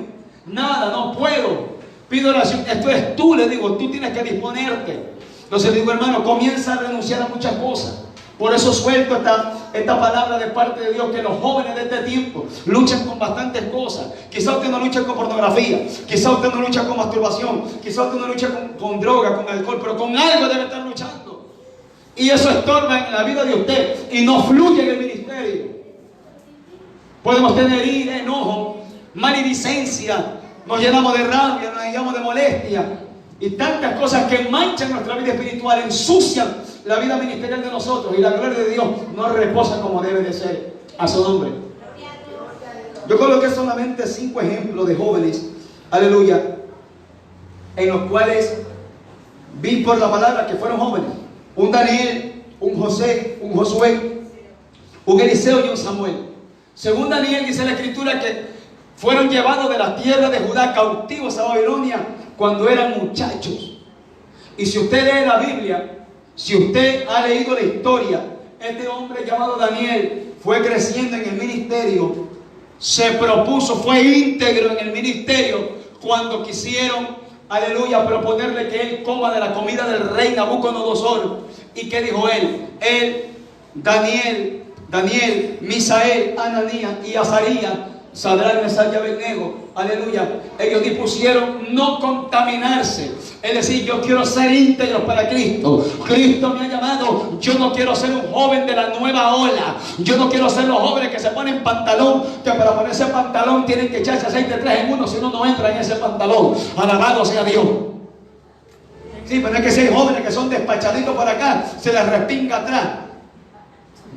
nada, no puedo. Pido oración. Esto es tú, le digo, tú tienes que disponerte. Entonces le digo: hermano, comienza a renunciar a muchas cosas. Por eso suelto esta palabra de parte de Dios, que los jóvenes de este tiempo luchan con bastantes cosas. Quizá usted no lucha con pornografía, quizá usted no lucha con masturbación, quizá usted no lucha con droga, con alcohol, pero con algo debe estar luchando. Y eso estorba en la vida de usted y no fluye en el ministerio. Podemos tener ira, enojo, maledicencia, nos llenamos de rabia, nos llenamos de molestia y tantas cosas que manchan nuestra vida espiritual, ensucian la vida ministerial de nosotros, y la gloria de Dios no reposa como debe de ser. A su nombre. Yo coloqué solamente 5 ejemplos de jóvenes, aleluya, en los cuales vi por la palabra que fueron jóvenes: un Daniel, un José, un Josué, un Eliseo y un Samuel. Según Daniel, dice la escritura que fueron llevados de la tierra de Judá cautivos a Babilonia cuando eran muchachos. Y si usted lee la Biblia, si usted ha leído la historia, este hombre llamado Daniel fue creciendo en el ministerio, se propuso, fue íntegro en el ministerio cuando quisieron, aleluya, proponerle que él coma de la comida del rey Nabucodonosor. ¿Y qué dijo él? Daniel, Misael, Ananías y Azarías, Sadrach, Mesach y Abednego, aleluya, ellos dispusieron no contaminarse. Es decir, yo quiero ser íntegro para Cristo. Cristo me ha llamado. Yo no quiero ser un joven de la nueva ola. Yo no quiero ser los jóvenes que se ponen pantalón, que para ponerse pantalón tienen que echarse aceite 3 en 1, si no, no entra en ese pantalón. Alabado sea Dios. Sí, pero es que si hay jóvenes que son despachaditos por acá, se les respinga atrás.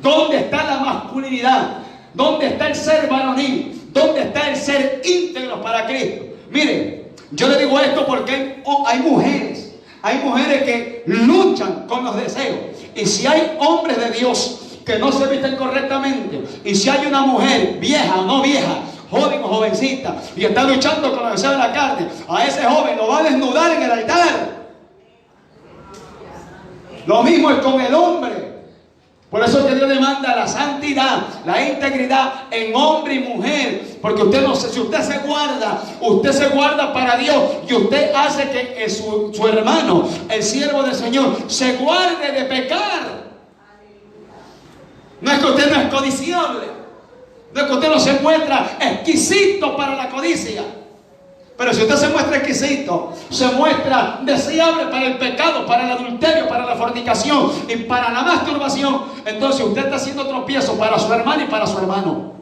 ¿Dónde está la masculinidad? ¿Dónde está el ser varonil? ¿Dónde está el ser íntegro para Cristo? Mire, yo le digo esto porque hay mujeres que luchan con los deseos. Y si hay hombres de Dios que no se visten correctamente, y si hay una mujer, vieja o no vieja, joven o jovencita, y está luchando con los deseos de la carne, a ese joven lo va a desnudar en el altar. Lo mismo es con el hombre. Por eso que Dios demanda la santidad, la integridad en hombre y mujer. Porque usted no se, si usted se guarda para Dios, y usted hace que su hermano, el siervo del Señor, se guarde de pecar. No es que usted no es codiciable, no es que usted no se muestra exquisito para la codicia. Pero si usted se muestra exquisito, se muestra deseable para el pecado, para el adulterio, para la fornicación y para la masturbación, entonces usted está haciendo tropiezo para su hermano y para su hermano.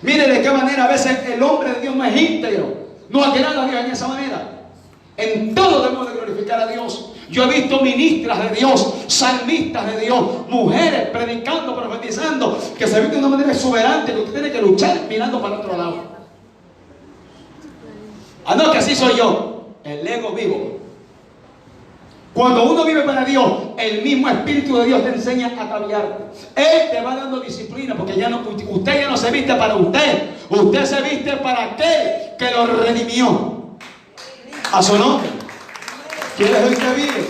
Mire de qué manera a veces el hombre de Dios no es íntegro, no agrada a Dios en esa manera. En todo debemos de glorificar a Dios. Yo he visto ministras de Dios, salmistas de Dios, mujeres predicando, profetizando, que se visten de una manera exuberante, que usted tiene que luchar mirando para otro lado. Ah, no, que así soy yo. El ego vivo. Cuando uno vive para Dios, el mismo Espíritu de Dios te enseña a cambiar. Él te va dando disciplina, porque usted ya no se viste para usted. Usted se viste para aquel que lo redimió. A su nombre. ¿Quién es el que vive?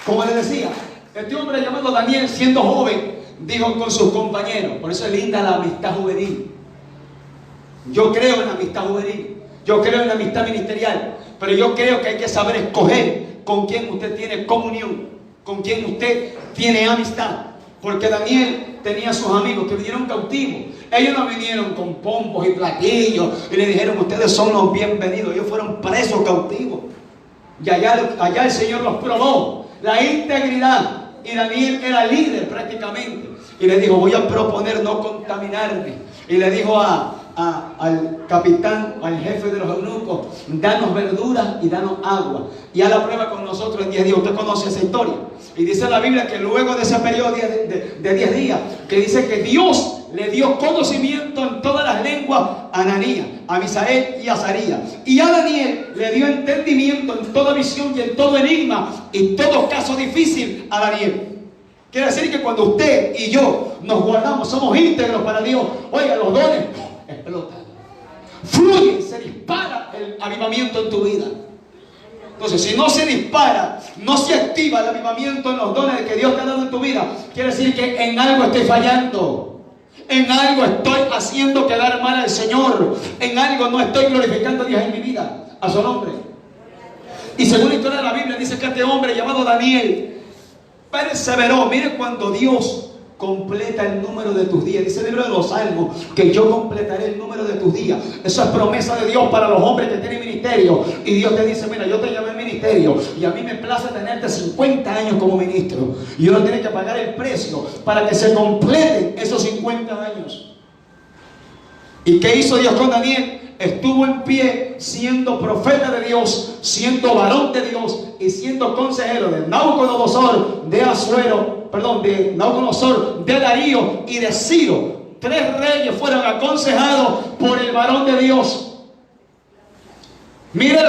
Como le decía, este hombre llamado Daniel, siendo joven, dijo con sus compañeros. Por eso es linda la amistad juvenil. Yo creo en la amistad juvenil, yo creo en la amistad ministerial, pero yo creo que hay que saber escoger con quién usted tiene comunión, con quién usted tiene amistad. Porque Daniel tenía sus amigos que vinieron cautivos. Ellos no vinieron con pompos y platillos y le dijeron: ustedes son los bienvenidos. Ellos fueron presos cautivos. Y allá el Señor los probó la integridad. Y Daniel era líder prácticamente. Y le dijo: voy a proponer no contaminarme. Y le dijo a al capitán, al jefe de los eunucos: danos verduras y danos agua, y haz la prueba con nosotros en 10 días. Usted conoce esa historia. Y dice la Biblia que luego de ese periodo de 10 días, que dice que Dios le dio conocimiento en todas las lenguas a Ananías, a Misael y a Azarías. Y a Daniel le dio entendimiento en toda visión y en todo enigma y todo caso difícil a Daniel. Quiere decir que cuando usted y yo nos guardamos, somos íntegros para Dios, oiga, los dones explotan, fluye, se dispara el avivamiento en tu vida. Entonces, si no se dispara, no se activa el avivamiento en los dones que Dios te ha dado en tu vida, quiere decir que en algo estoy fallando. En algo estoy haciendo quedar mal al Señor. En algo no estoy glorificando a Dios en mi vida, a su nombre. Y según la historia de la Biblia, dice que este hombre llamado Daniel perseveró. Mire, cuando Dios completa el número de tus días, dice el libro de los Salmos que yo completaré el número de tus días. Eso es promesa de Dios para los hombres que tienen ministerio. Y Dios te dice: mira, yo te llamé al ministerio y a mí me place tenerte 50 años como ministro, y uno tiene que pagar el precio para que se completen esos 50 años. ¿Y qué hizo Dios con Daniel? Estuvo en pie siendo profeta de Dios, siendo varón de Dios y siendo consejero de Nabucodonosor, de Nabucodonosor, de Darío y de Ciro. 3 reyes fueron aconsejados por el varón de Dios. Mire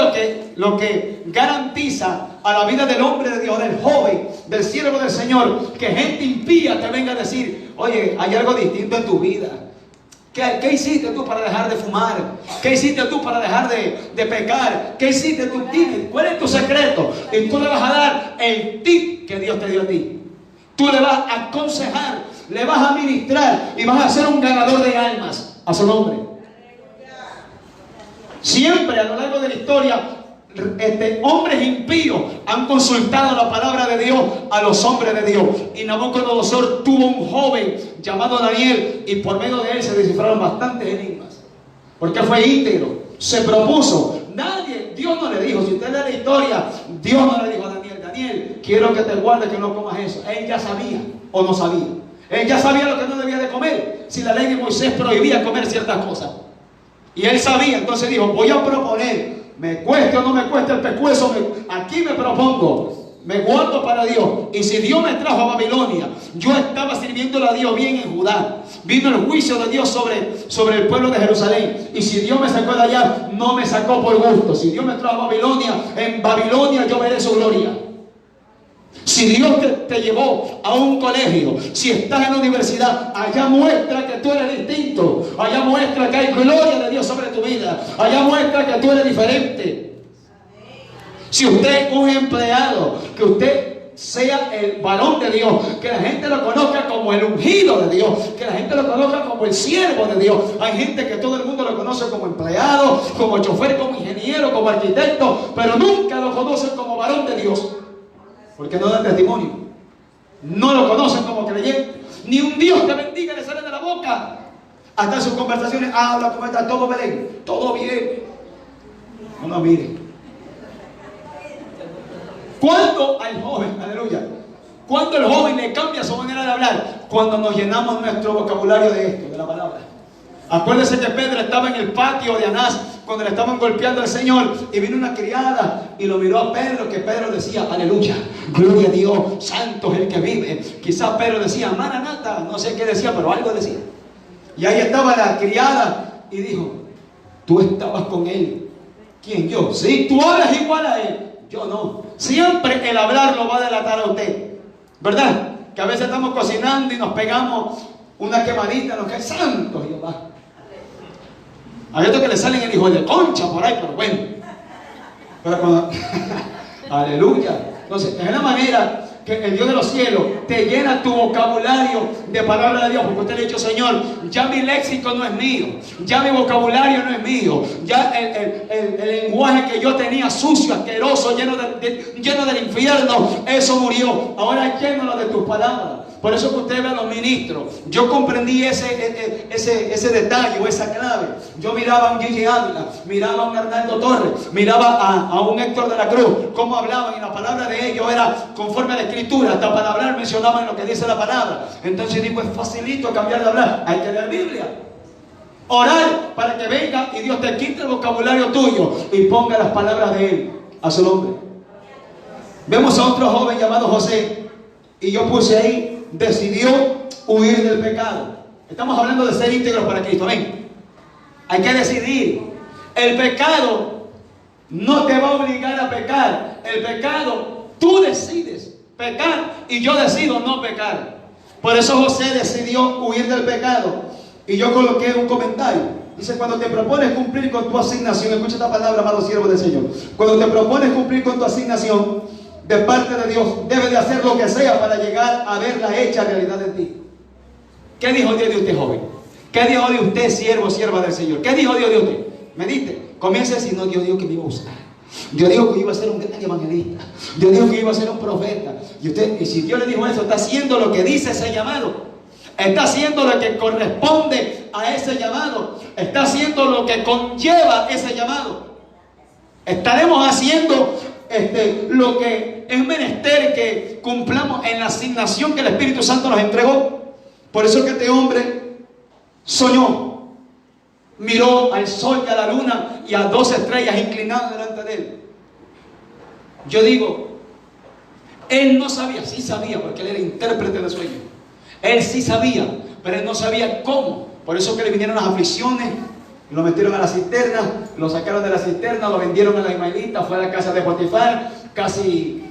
lo que garantiza a la vida del hombre de Dios, del joven, del siervo del Señor, que gente impía te venga a decir: oye, hay algo distinto en tu vida. ¿Qué hiciste tú para dejar de fumar? ¿Qué hiciste tú para dejar de pecar? ¿Qué hiciste tú? Dime, ¿cuál es tu secreto? Y tú le vas a dar el tip que Dios te dio a ti. Tú le vas a aconsejar, le vas a ministrar y vas a ser un ganador de almas a su nombre. Siempre a lo largo de la historia, hombres impíos han consultado la palabra de Dios a los hombres de Dios. Y Nabucodonosor tuvo un joven llamado Daniel, y por medio de él se descifraron bastantes enigmas, porque fue íntegro, se propuso. Dios no le dijo, si usted lee la historia, Dios no le dijo a Daniel: Daniel, quiero que te guardes, que no comas eso. Él ya sabía o no sabía. Él ya sabía lo que no debía de comer, si la ley de Moisés prohibía comer ciertas cosas. Y él sabía, entonces dijo: voy a proponer, me cueste o no me cueste el pescuezo, aquí me propongo, me guardo para Dios. Y si Dios me trajo a Babilonia, yo estaba sirviéndole a Dios bien en Judá. Vino el juicio de Dios sobre el pueblo de Jerusalén. Y si Dios me sacó de allá, no me sacó por gusto. Si Dios me trajo a Babilonia, en Babilonia yo veré su gloria. Si Dios te llevó a un colegio, si estás en la universidad, allá muestra que tú eres distinto. Allá muestra que hay gloria de Dios sobre tu vida. Allá muestra que tú eres diferente. Si usted es un empleado, que usted sea el varón de Dios, que la gente lo conozca como el ungido de Dios, que la gente lo conozca como el siervo de Dios. Hay gente que todo el mundo lo conoce como empleado, como chofer, como ingeniero, como arquitecto, pero nunca lo conocen como varón de Dios, porque no dan testimonio, no lo conocen como creyente. Ni un Dios te bendiga le sale de la boca. Hasta en sus conversaciones habla: ¿cómo está todo, Belén? Todo bien. No, mire. ¿Cuándo al joven, aleluya, cuando el joven le cambia su manera de hablar? Cuando nos llenamos nuestro vocabulario de esto, de la palabra. Acuérdese que Pedro estaba en el patio de Anás cuando le estaban golpeando al Señor, y vino una criada y lo miró a Pedro, que Pedro decía: aleluya, gloria a Dios, santo es el que vive. Quizás Pedro decía: Maranata, no sé qué decía, pero algo decía. Y ahí estaba la criada y dijo: tú estabas con él. ¿Quién? Yo. Sí, tú hablas igual a él. Yo no. Siempre el hablar lo va a delatar a usted, ¿verdad? Que a veces estamos cocinando y nos pegamos una quemadita, lo que es santo Jehová. Hay otros que le salen el hijo de concha por ahí, pero bueno. Pero cuando aleluya. Entonces, es la manera que el Dios de los cielos te llena tu vocabulario de palabra de Dios, porque usted le ha dicho: Señor, ya mi léxico no es mío, ya mi vocabulario no es mío, ya el lenguaje que yo tenía sucio, asqueroso, lleno del infierno, eso murió. Ahora llénalo de tus palabras. Por eso que usted ve a los ministros, yo comprendí ese detalle o esa clave. Yo miraba a un Gigi Ávila, miraba a un Arnaldo Torres, miraba a un Héctor de la Cruz, cómo hablaban, y la palabra de ellos era conforme a la Escritura. Hasta para hablar mencionaban lo que dice la palabra. Entonces digo: es facilito cambiar de hablar, hay que leer Biblia. Orar para que venga y Dios te quite el vocabulario tuyo y ponga las palabras de Él a su nombre. Vemos a otro joven llamado José, y yo puse ahí, decidió huir del pecado. Estamos hablando de ser íntegros para Cristo. Amén. Hay que decidir. El pecado no te va a obligar a pecar. El pecado, tú decides pecar y yo decido no pecar. Por eso José decidió huir del pecado. Y yo coloqué un comentario. Dice, cuando te propones cumplir con tu asignación, escucha esta palabra, amado siervo del Señor. Cuando te propones cumplir con tu asignación de parte de Dios, debes de hacer lo que sea para llegar a verla hecha realidad en ti. ¿Qué dijo Dios de usted, joven? ¿Qué dijo de usted, siervo, sierva del Señor? ¿Qué dijo Dios de usted? Medite. Comienza a decir, no, Dios dijo que me iba a usar. Dios dijo que iba a ser un gran evangelista. Dios dijo que iba a ser un profeta. Y si Dios le dijo eso, está haciendo lo que dice ese llamado. Está haciendo lo que corresponde a ese llamado. Está haciendo lo que conlleva ese llamado. Estaremos haciendo lo que es menester que cumplamos en la asignación que el Espíritu Santo nos entregó. Por eso que este hombre soñó, miró al sol y a la luna y a 2 estrellas inclinadas delante de él. Yo digo, él no sabía, sí sabía, porque él era intérprete de sueños. Él sí sabía, pero él no sabía cómo. Por eso que le vinieron las aflicciones, lo metieron a la cisterna, lo sacaron de la cisterna, lo vendieron a la ismaelita, fue a la casa de Potifar, casi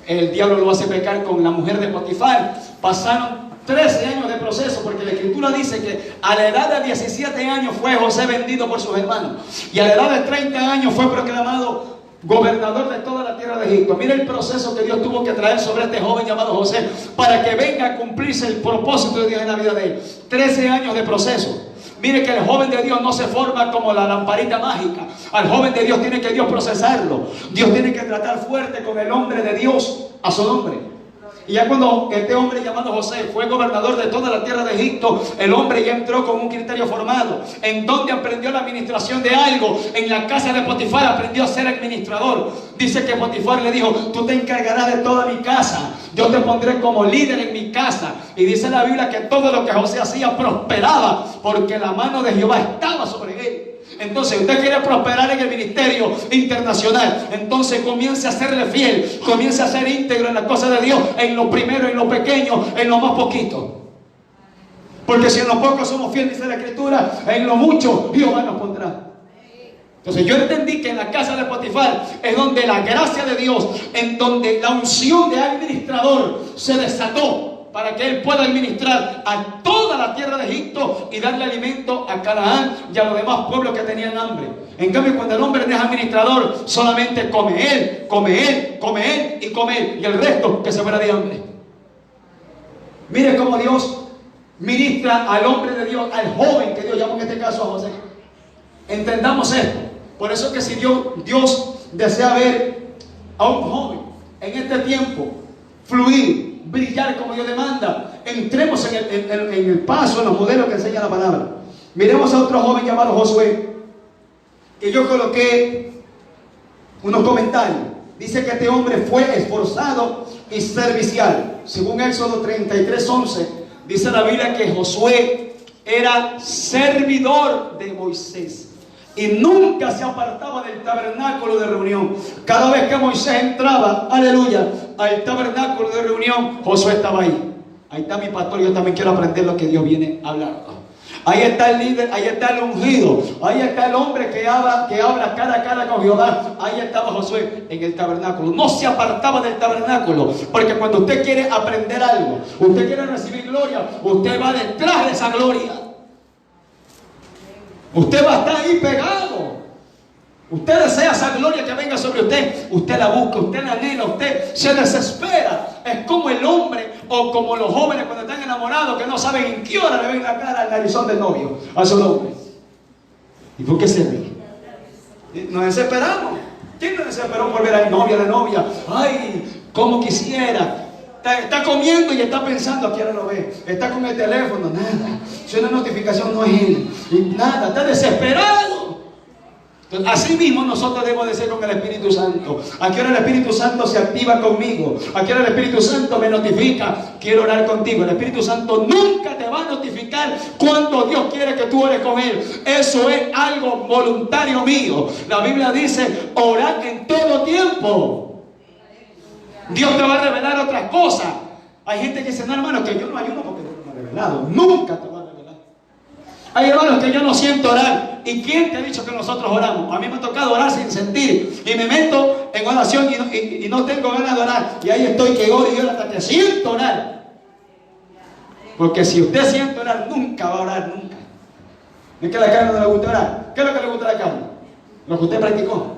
el diablo lo hace pecar con la mujer de Potifar. Pasaron 13 años de proceso, porque la Escritura dice que a la edad de 17 años fue José vendido por sus hermanos, y a la edad de 30 años fue proclamado gobernador de toda la tierra de Egipto. Mira el proceso que Dios tuvo que traer sobre este joven llamado José para que venga a cumplirse el propósito de Dios en la vida de él. 13 años de proceso. Mire que el joven de Dios no se forma como la lamparita mágica. Al joven de Dios tiene que Dios procesarlo. Dios tiene que tratar fuerte con el hombre de Dios a su nombre. Y ya cuando este hombre llamado José fue gobernador de toda la tierra de Egipto, el hombre ya entró con un criterio formado. ¿En donde aprendió la administración de algo? En la casa de Potifar aprendió a ser administrador. Dice que Potifar le dijo, tú te encargarás de toda mi casa, yo te pondré como líder en mi casa. Y dice la Biblia que todo lo que José hacía prosperaba, porque la mano de Jehová estaba sobre él. Entonces usted quiere prosperar en el ministerio internacional, entonces comience a serle fiel, comience a ser íntegro en las cosas de Dios, en lo primero, en lo pequeño, en lo más poquito. Porque si en lo poco somos fieles, dice la Escritura, en lo mucho Jehová nos pondrá. Entonces yo entendí que en la casa de Potifar es donde la gracia de Dios, en donde la unción de administrador se desató para que él pueda administrar a toda la tierra de Egipto y darle alimento a Canaán y a los demás pueblos que tenían hambre. En cambio, cuando el hombre no es administrador, solamente come él, come él, come él y come él, y el resto que se muera de hambre. Mire cómo Dios ministra al hombre de Dios, al joven que Dios llamó en este caso a José. Entendamos esto. Por eso que si Dios desea ver a un joven en este tiempo fluir, brillar como Dios demanda, entremos en el paso, en los modelos que enseña la palabra. Miremos a otro joven llamado Josué, que yo coloqué unos comentarios. Dice que este hombre fue esforzado y servicial. Según Éxodo 33:11, dice la Biblia que Josué era servidor de Moisés y nunca se apartaba del tabernáculo de reunión. Cada vez que Moisés entraba, aleluya, al tabernáculo de reunión, Josué estaba ahí. Ahí está mi pastor, yo también quiero aprender lo que Dios viene a hablar. Ahí está el líder, ahí está el ungido, ahí está el hombre que habla cara a cara con Jehová. Ahí estaba Josué en el tabernáculo. No se apartaba del tabernáculo, porque cuando usted quiere aprender algo, usted quiere recibir gloria, usted va detrás de esa gloria. Usted va a estar ahí pegado. Usted desea esa gloria que venga sobre usted. Usted la busca, usted la anhela, usted se desespera. Es como el hombre o como los jóvenes cuando están enamorados que no saben en qué hora le ven la cara al narizón del novio, a su hombre. ¿Y por qué se ríe? Nos desesperamos. ¿Quién nos desesperó por ver al novio, a la novia? Ay, cómo quisiera. Está comiendo y está pensando, ¿a qué hora lo ve? Está con el teléfono, nada. Si una notificación no es él, nada, está desesperado. Entonces, así mismo nosotros debemos de ser con el Espíritu Santo. ¿A qué hora el Espíritu Santo se activa conmigo? ¿A qué hora el Espíritu Santo me notifica? Quiero orar contigo. El Espíritu Santo nunca te va a notificar cuando Dios quiere que tú ores con Él. Eso es algo voluntario mío. La Biblia dice, orad en todo tiempo. Dios te va a revelar otras cosas. Hay gente que dice, no, hermano, que yo no ayuno porque Dios no me ha revelado. Nunca te va a revelar. Hay hermanos que yo no siento orar. ¿Y quién te ha dicho que nosotros oramos? A mí me ha tocado orar sin sentir. Y me meto en oración y no tengo ganas de orar. Y ahí estoy que oro y oro hasta que siento orar. Porque si usted siente orar, nunca va a orar, nunca. ¿Es que a la carne no le gusta orar? ¿Qué es lo que le gusta a la carne? Lo que usted practicó.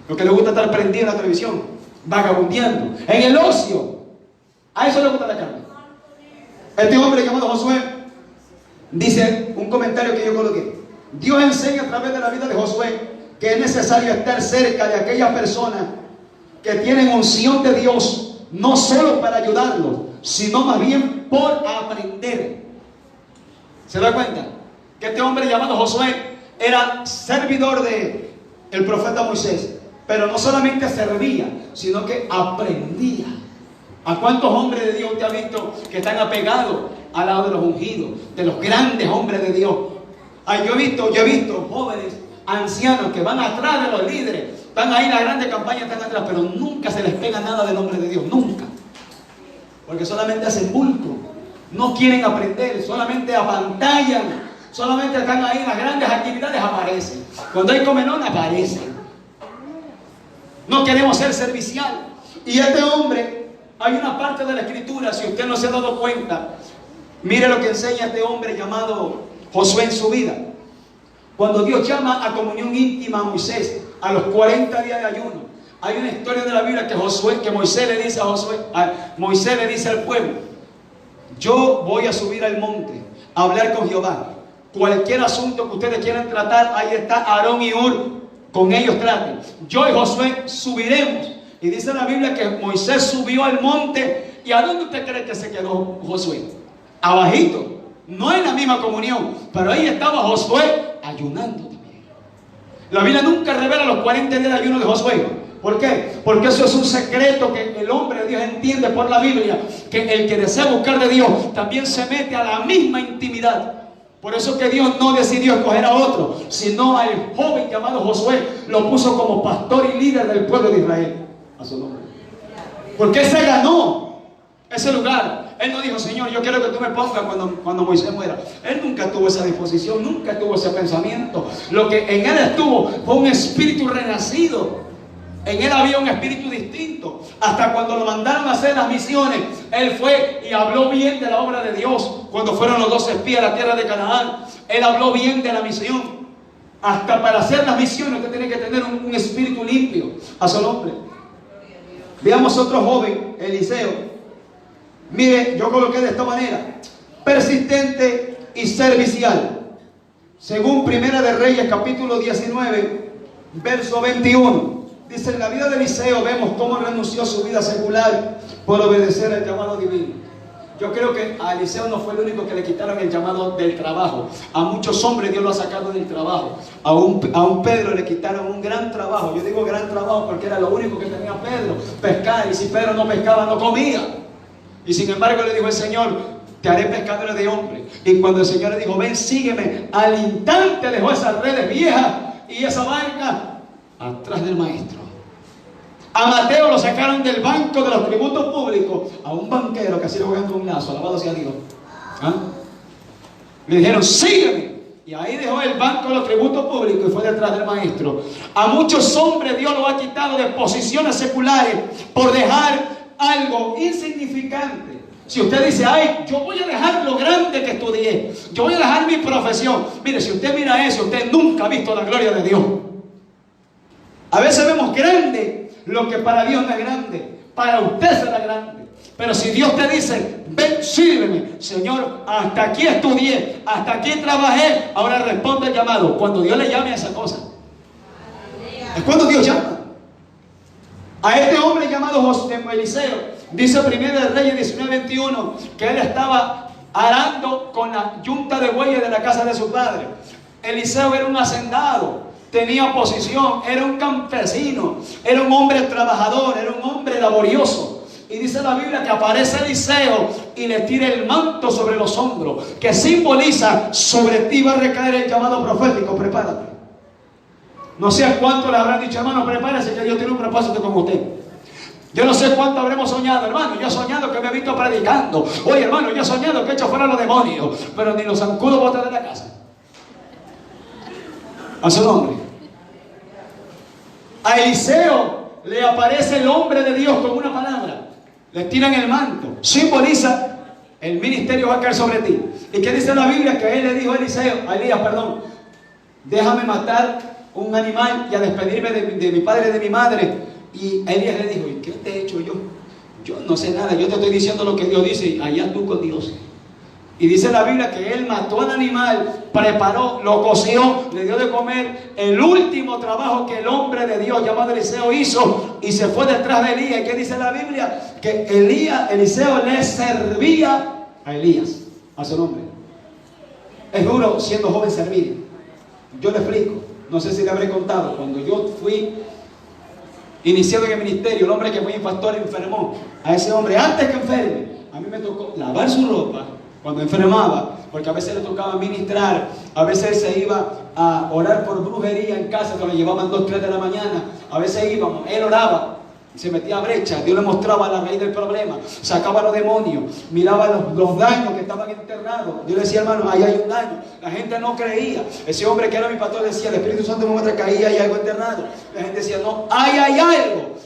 Lo que le gusta estar prendido en la televisión, vagabundeando, en el ocio. A eso le gusta la carne. Este hombre llamado Josué dice un comentario que yo coloqué. Dios enseña a través de la vida de Josué que es necesario estar cerca de aquellas personas que tienen unción de Dios, no solo para ayudarlos, sino más bien por aprender. ¿Se da cuenta? Que este hombre llamado Josué era servidor de el profeta Moisés, pero no solamente servía, sino que aprendía. ¿A cuántos hombres de Dios te ha visto que están apegados al lado de los ungidos, de los grandes hombres de Dios? Ay, yo he visto jóvenes, ancianos que van atrás de los líderes, están ahí en la grande campaña, están atrás, pero nunca se les pega nada del nombre de Dios, nunca. Porque solamente hacen bulto, no quieren aprender, solamente apantallan, solamente están ahí en las grandes actividades, aparecen. Cuando hay comelón, aparecen. No queremos ser servicial. Y este hombre, hay una parte de la escritura, si usted no se ha dado cuenta, mire lo que enseña este hombre llamado Josué en su vida. Cuando Dios llama a comunión íntima a Moisés a los 40 días de ayuno, hay una historia de la Biblia que Moisés le dice Moisés le dice al pueblo: yo voy a subir al monte a hablar con Jehová. Cualquier asunto que ustedes quieran tratar, ahí está Aarón y Hur, con ellos traten. Yo y Josué subiremos. Y dice la Biblia que Moisés subió al monte. ¿Y a dónde usted cree que se quedó Josué? Abajito, no en la misma comunión, pero ahí estaba Josué ayunando también. La Biblia nunca revela los 40 días de ayuno de Josué. ¿Por qué? Porque eso es un secreto que el hombre de Dios entiende por la Biblia, que el que desea buscar de Dios también se mete a la misma intimidad. Por eso que Dios no decidió escoger a otro, sino al joven llamado Josué, lo puso como pastor y líder del pueblo de Israel, a su nombre. Porque él se ganó ese lugar. Él no dijo: Señor, yo quiero que tú me pongas cuando Moisés muera. Él nunca tuvo esa disposición, nunca tuvo ese pensamiento. Lo que en él estuvo fue un espíritu renacido. En él había un espíritu distinto. Hasta cuando lo mandaron a hacer las misiones, él fue y habló bien de la obra de Dios. Cuando fueron los 12 espías a la tierra de Canaán, él habló bien de la misión. Hasta para hacer las misiones usted tiene que tener un espíritu limpio. A su nombre. Veamos otro joven, Eliseo. Mire, yo coloqué de esta manera: persistente y servicial. Según Primera de Reyes, capítulo 19, verso 21. Dice: en la vida de Eliseo vemos cómo renunció a su vida secular por obedecer al llamado divino. Yo creo que a Eliseo no fue el único que le quitaron el llamado del trabajo. A muchos hombres Dios lo ha sacado del trabajo. A un Pedro le quitaron un gran trabajo. Yo digo gran trabajo porque era lo único que tenía Pedro, pescar. Y si Pedro no pescaba, no comía. Y sin embargo le dijo el Señor: te haré pescadores de hombres. Y cuando el Señor le dijo: ven, sígueme, al instante dejó esas redes viejas y esa barca atrás del maestro. A Mateo lo sacaron del banco de los tributos públicos a un banquero que así le juegan con un lazo, alabado sea Dios. ¿Ah? Le dijeron: sígueme. Y ahí dejó el banco de los tributos públicos y fue detrás del maestro. A muchos hombres Dios los ha quitado de posiciones seculares por dejar algo insignificante. Si usted dice: ay, yo voy a dejar lo grande que estudié, yo voy a dejar mi profesión. Mire, si usted mira eso, usted nunca ha visto la gloria de Dios. A veces vemos grande lo que para Dios no es grande. Para usted será grande. Pero si Dios te dice: ven, sírveme, Señor, hasta aquí estudié, hasta aquí trabajé, ahora responde el llamado. Cuando Dios le llame a esa cosa, es cuando Dios llama. A este hombre llamado Eliseo, dice Primera de Reyes 19:21, que él estaba arando con la yunta de bueyes de la casa de su padre. Eliseo era un hacendado, tenía posición, era un campesino, era un hombre trabajador, era un hombre laborioso. Y dice la Biblia que aparece Eliseo y le tira el manto sobre los hombros, que simboliza: sobre ti va a recaer el llamado profético, prepárate. No sé a cuánto le habrán dicho: hermano, prepárese que Dios tiene un propósito con usted. Yo no sé cuánto habremos soñado, hermano. Yo he soñado que me he visto predicando. Oye, hermano, yo he soñado que he hecho fuera a los demonios, pero ni los zancudos botan de la casa. A su nombre. A Eliseo le aparece el hombre de Dios con una palabra. Le tiran el manto. Simboliza: el ministerio va a caer sobre ti. ¿Y qué dice la Biblia? Que él le dijo a Elías, déjame matar un animal y a despedirme de mi padre y de mi madre. Y Elías le dijo: ¿y qué te he hecho yo? Yo no sé nada, yo te estoy diciendo lo que Dios dice, y allá tú con Dios. Y dice la Biblia que él mató al animal, preparó, lo coció, le dio de comer. El último trabajo que el hombre de Dios llamado Eliseo hizo, y se fue detrás de Elías. ¿Y qué dice la Biblia? Que Eliseo le servía a Elías, a su nombre. Es duro siendo joven servir. Yo le explico, no sé si le habré contado. Cuando yo fui iniciado en el ministerio, el hombre que fue mi pastor enfermó. A ese hombre, antes que enferme, a mí me tocó lavar su ropa cuando enfermaba, porque a veces le tocaba ministrar, a veces se iba a orar por brujería en casa, que lo llevaban 2, 3 de la mañana. A veces íbamos, él oraba, se metía a brecha, Dios le mostraba la raíz del problema, sacaba los demonios, miraba los daños que estaban enterrados. Yo le decía: hermano, ahí hay un daño. La gente no creía. Ese hombre que era mi pastor decía: el Espíritu Santo me muestra que ahí hay algo enterrado. La gente decía: no, ahí hay algo.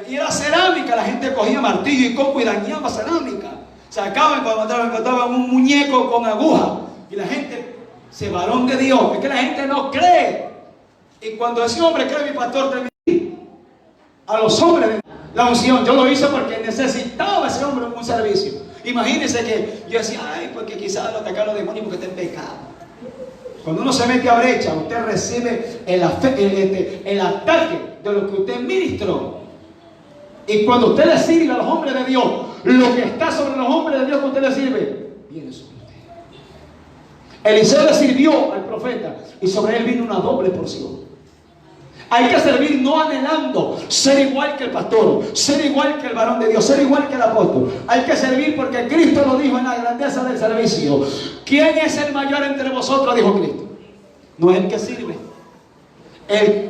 Y era cerámica. La gente cogía martillo y coco y dañaba cerámica. Sacaban cuando encontraban un muñeco con aguja. Y la gente, ese varón de Dios, es que la gente no cree. Y cuando ese hombre que era mi pastor terminó a los hombres de la unción, yo lo hice porque necesitaba ese hombre en un servicio. Imagínense que yo decía: ay, porque quizás lo atacaron los demonios porque está en pecado. Cuando uno se mete a brecha, usted recibe el ataque de lo que usted ministró. Y cuando usted le sirve a los hombres de Dios, lo que está sobre los hombres de Dios que usted le sirve, viene sobre usted. Eliseo le sirvió al profeta y sobre él vino una doble porción. Hay que servir no anhelando ser igual que el pastor, ser igual que el varón de Dios, ser igual que el apóstol. Hay que servir porque Cristo lo dijo en la grandeza del servicio. ¿Quién es el mayor entre vosotros?, dijo Cristo. No es el que sirve.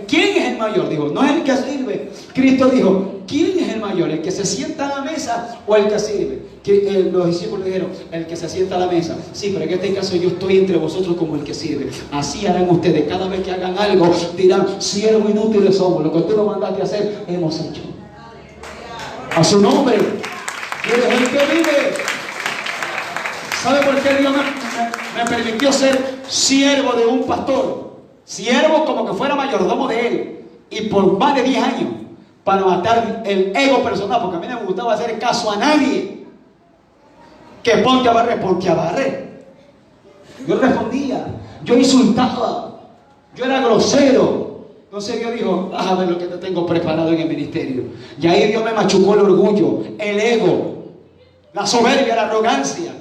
¿Quién es el mayor? Dijo, no es el que sirve. Cristo dijo: ¿quién es el mayor? ¿El que se sienta a la mesa o el que sirve? Los discípulos dijeron: el que se sienta a la mesa. Sí, pero en este caso yo estoy entre vosotros como el que sirve. Así harán ustedes. Cada vez que hagan algo dirán: siervos inútiles somos, lo que tú nos mandaste a hacer hemos hecho. A su nombre. ¿Quién es el que vive? ¿Sabe por qué Dios me permitió ser siervo de un pastor? Siervo como que fuera mayordomo de él, y por más de 10 años, para matar el ego personal, porque a mí no me gustaba hacer caso a nadie. Que ponte a barrer. Yo respondía, yo insultaba, yo era grosero. Entonces Dios dijo: vas a ver lo que te tengo preparado en el ministerio. Y ahí Dios me machucó el orgullo, el ego, la soberbia, la arrogancia.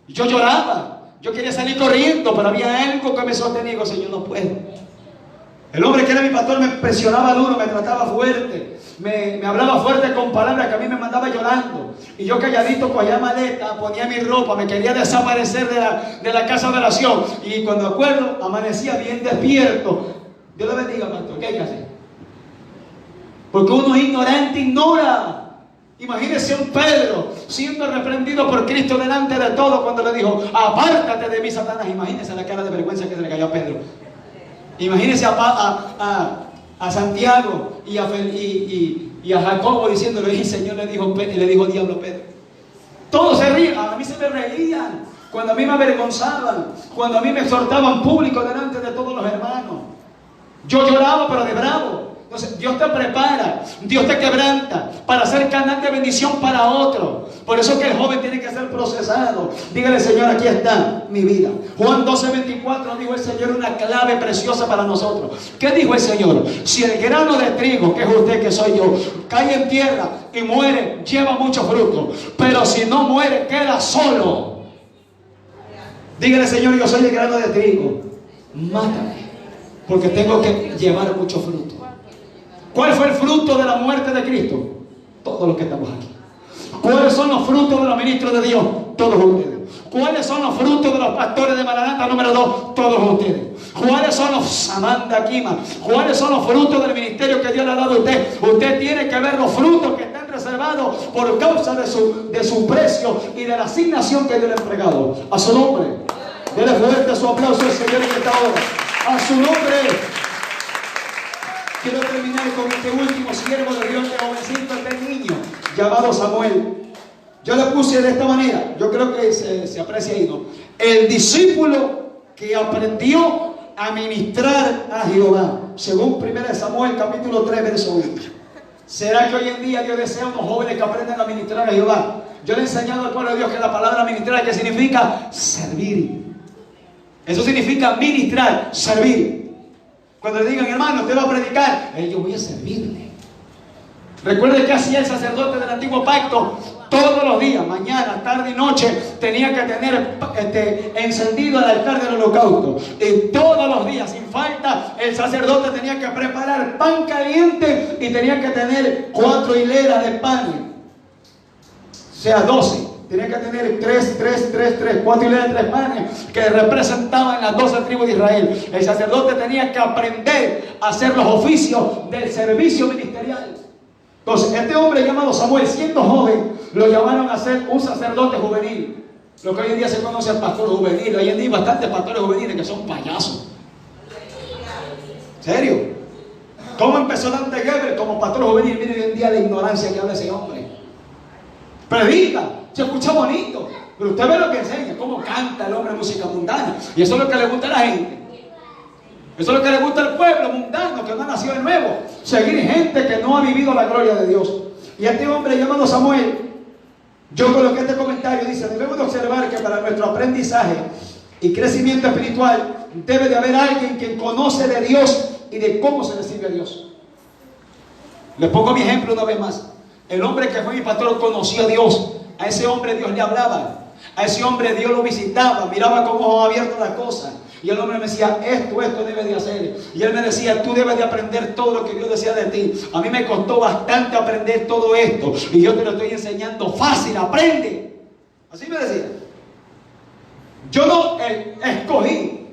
Yo lloraba, yo quería salir corriendo, pero había algo que me sostenía. Digo: Señor, no puedo. El hombre que era mi pastor me presionaba duro, me trataba fuerte, me hablaba fuerte con palabras que a mí me mandaba llorando. Y yo calladito cogía maleta, ponía mi ropa, me quería desaparecer de la casa de oración. Y cuando acuerdo, amanecía bien despierto. Dios le bendiga, pastor. ¿Qué hay que hacer? Porque uno es ignorante, ignora. Imagínese un Pedro siendo reprendido por Cristo delante de todo cuando le dijo: apártate de mí, Satanás. Imagínese la cara de vergüenza que se le cayó a Pedro. Imagínese a Santiago y a Jacobo diciéndole: y el Señor le dijo diablo a Pedro. Todos se ríen. A mí se me reían cuando a mí me avergonzaban, cuando a mí me exhortaban público delante de todos los hermanos. Yo lloraba, pero de bravo. Entonces Dios te prepara, Dios te quebranta para ser canal de bendición para otro. Por eso que el joven tiene que ser procesado. Dígale: Señor, aquí está mi vida. Juan 12:24 dijo el Señor una clave preciosa para nosotros. ¿Qué dijo el Señor? Si el grano de trigo, que es usted, que soy yo, cae en tierra y muere, lleva mucho fruto. Pero si no muere, queda solo. Dígale: Señor, yo soy el grano de trigo. mátame, porque tengo que llevar mucho fruto. ¿Cuál fue el fruto de la muerte de Cristo? Todos los que estamos aquí. ¿Cuáles son los frutos de los ministros de Dios? Todos ustedes. ¿Cuáles son los frutos de los pastores de Maranata número 2? Todos ustedes. ¿Cuáles son los Samantha Kima? ¿Cuáles son los frutos del ministerio que Dios le ha dado a usted? Usted tiene que ver los frutos que están reservados por causa de su precio y de la asignación que Dios le ha entregado. A su nombre. Dele fuerte su aplauso al Señor en esta hora. A su nombre. Quiero terminar con este último siervo de Dios, este jovencito, este niño llamado Samuel. Yo le puse de esta manera, yo creo que se aprecia ahí, ¿no? El discípulo que aprendió a ministrar a Jehová, según 1 Samuel capítulo 3 verso 1. ¿Será que hoy en día Dios desea unos jóvenes que aprendan a ministrar a Jehová? Yo le he enseñado al pueblo de Dios que la palabra ministrar, que significa servir. Eso significa ministrar, servir. Cuando le digan, hermano, usted va a predicar, yo voy a servirle. Recuerde que hacía el sacerdote del antiguo pacto. Todos los días, mañana, tarde y noche, tenía que tener encendido el altar del holocausto. Y todos los días, sin falta, el sacerdote tenía que preparar pan caliente y tenía que tener 4 hileras de pan. O sea, 12. Tenía que tener 4 hileras de 3 panes que representaban las 12 tribus de Israel. El sacerdote tenía que aprender a hacer los oficios del servicio ministerial. Entonces, este hombre llamado Samuel, siendo joven, lo llamaron a ser un sacerdote juvenil. Lo que hoy en día se conoce al pastor juvenil. Hoy en día hay bastantes pastores juveniles que son payasos. ¿En serio? ¿Cómo empezó Dante Gebel como pastor juvenil? Miren hoy en día la ignorancia que habla ese hombre. Predica, se escucha bonito, pero usted ve lo que enseña, cómo canta el hombre música mundana. Y eso es lo que le gusta a la gente. Eso es lo que le gusta al pueblo mundano, que no ha nacido de nuevo. Seguir gente que no ha vivido la gloria de Dios. Y este hombre llamado Samuel, yo coloqué este comentario, dice, debemos de observar que para nuestro aprendizaje y crecimiento espiritual debe de haber alguien que conoce de Dios y de cómo se le sirve a Dios. Les pongo mi ejemplo una vez más. El hombre que fue mi pastor conoció a Dios. A ese hombre Dios le hablaba. A ese hombre Dios lo visitaba, miraba cómo abierto las cosas. Y el hombre me decía, esto debes de hacer. Y él me decía, tú debes de aprender todo lo que Dios decía de ti. A mí me costó bastante aprender todo esto. Y yo te lo estoy enseñando fácil, aprende. Así me decía. Yo no escogí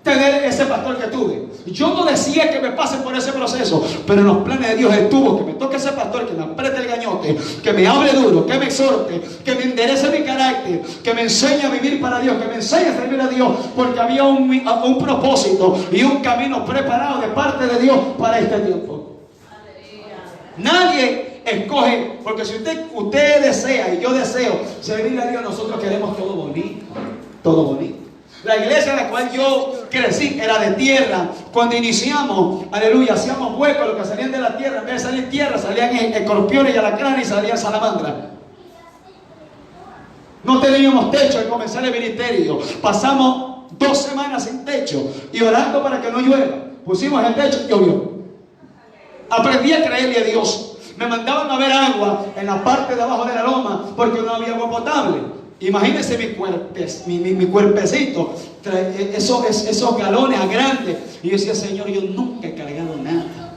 tener ese pastor que tuve. Yo no decía que me pase por ese proceso, pero en los planes de Dios estuvo que me toque ese pastor, que me apriete el gañote, que me hable duro, que me exhorte, que me enderece mi carácter, que me enseñe a vivir para Dios, que me enseñe a servir a Dios, porque había un propósito y un camino preparado de parte de Dios para este tiempo. Nadie escoge, porque si usted desea y yo deseo servir a Dios, nosotros queremos todo bonito, todo bonito. La iglesia en la cual yo crecí era de tierra. Cuando iniciamos, aleluya, hacíamos huecos, los que salían de la tierra, en vez de salir tierra, salían escorpiones y alacranes y salían salamandras. No teníamos techo al comenzar el ministerio. Pasamos 2 semanas sin techo y orando para que no llueva. Pusimos el techo y llovió. Aprendí a creerle a Dios. Me mandaban a ver agua en la parte de abajo de la loma porque no había agua potable. Imagínense mi cuerpecito, esos galones grandes. Y yo decía, Señor, yo nunca he cargado nada.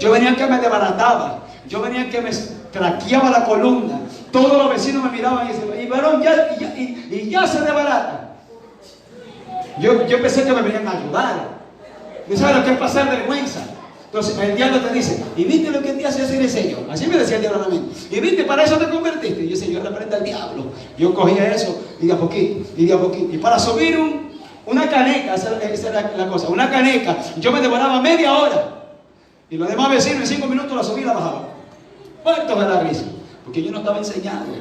Yo venía que me desbarataba. Yo venía que me traqueaba la columna. Todos los vecinos me miraban y decían, y varón, ya se desbarata. Yo pensé que me venían a ayudar. ¿Y sabes lo que es pasar vergüenza? Entonces el diablo te dice, ¿y viste lo que te hace hacer el Señor? Así me decía el diablo a mí. ¿Y viste, para eso te convertiste? Y yo decía, yo reprendo al diablo. Yo cogía eso y de a poquito, y de a poquito. Y para subir una caneca, esa era la cosa, una caneca, yo me demoraba media hora. Y los demás vecinos en 5 minutos la subí y la bajaba. Muertos de la risa, porque yo no estaba enseñando.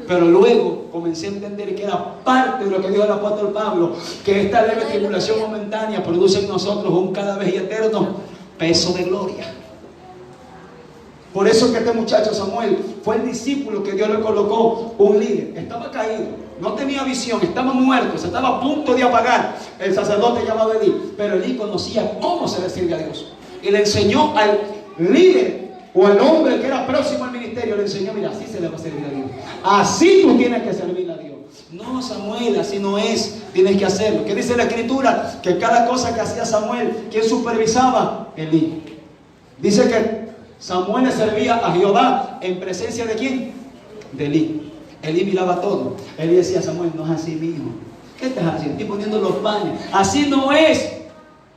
Pero luego comencé a entender que era parte de lo que dijo el apóstol Pablo, que esta leve tribulación momentánea produce en nosotros un cada vez y eterno peso de gloria. Por eso que este muchacho Samuel fue el discípulo que Dios le colocó un líder. Estaba caído, no tenía visión, estaba muerto, se estaba a punto de apagar el sacerdote llamado Elí. Pero Elí conocía cómo se le sirve a Dios. Y le enseñó al líder o al hombre que era próximo al ministerio, le enseñó, mira, así se le va a servir a Dios. Así tú tienes que servir a Dios. No, Samuel, así no es. Tienes que hacerlo. ¿Qué dice la Escritura? Que cada cosa que hacía Samuel, ¿quién supervisaba? Elí. Dice que Samuel le servía a Jehová en presencia de ¿quién? De Elí. Elí miraba todo. Elí decía: Samuel, no es así, mi hijo. ¿Qué estás haciendo? Estoy poniendo los panes. Así no es.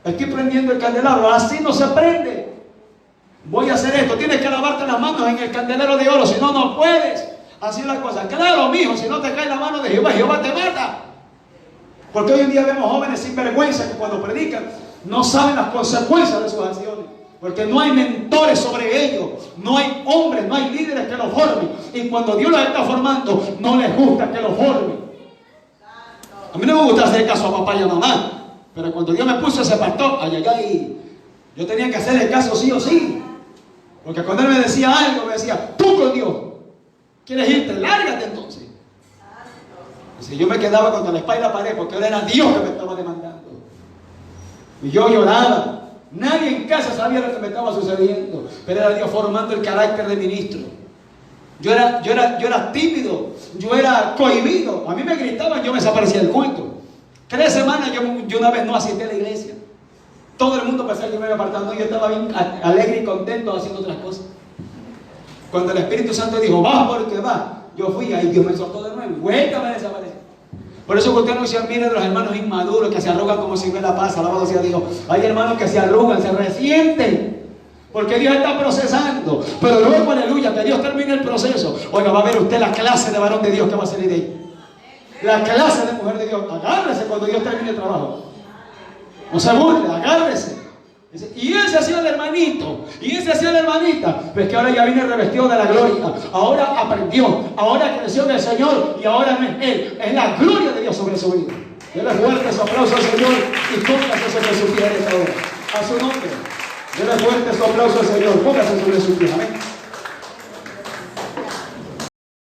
Estoy prendiendo el candelabro. Así no se prende. Voy a hacer esto. Tienes que lavarte las manos en el candelero de oro. Si no, no puedes. Así es la cosa. Claro, mijo, si no te cae la mano de Jehová, Jehová te mata. Porque hoy en día vemos jóvenes sin vergüenza que cuando predican no saben las consecuencias de sus acciones. Porque no hay mentores sobre ellos. No hay hombres, no hay líderes que los formen. Y cuando Dios los está formando, no les gusta que los formen. A mí no me gusta hacer caso a papá y a mamá. Pero cuando Dios me puso ese pastor, yo tenía que hacer el caso sí o sí. Porque cuando él me decía algo, me decía: tú con Dios. ¿Quieres irte? Lárgate entonces. Y si yo me quedaba contra la espalda y la pared, porque ahora era Dios que me estaba demandando. Y yo lloraba. Nadie en casa sabía lo que me estaba sucediendo. Pero era Dios formando el carácter de ministro. Yo era tímido. Yo era cohibido. A mí me gritaban, yo me desaparecía del culto. 3 semanas yo una vez no asistí a la iglesia. Todo el mundo pensaba que me iba apartando. Yo estaba bien alegre y contento haciendo otras cosas. Cuando el Espíritu Santo dijo: vas porque vas, yo fui, ahí Dios me soltó de nuevo. Vuelta, me desapareció. Por eso que usted no se admire de los hermanos inmaduros que se arrugan como si fuera la paz. Alabado sea Dios. Hay hermanos que se arrugan, se resienten. Porque Dios está procesando. Pero luego, aleluya, que Dios termine el proceso. Oiga, va a ver usted la clase de varón de Dios que va a salir de ahí. La clase de mujer de Dios. Agárrese cuando Dios termine el trabajo. No se burle, agárrese. Y ese ha sido el hermanito, y ese ha sido la hermanita. Pues que ahora ya viene revestido de la gloria. Ahora aprendió, ahora creció en el Señor. Y ahora no es él, es la gloria de Dios sobre su vida. Dele fuerte su aplauso al Señor y póngase sobre su pies ahora. A su nombre. Dele fuerte su aplauso al Señor, póngase sobre su pies. Amén.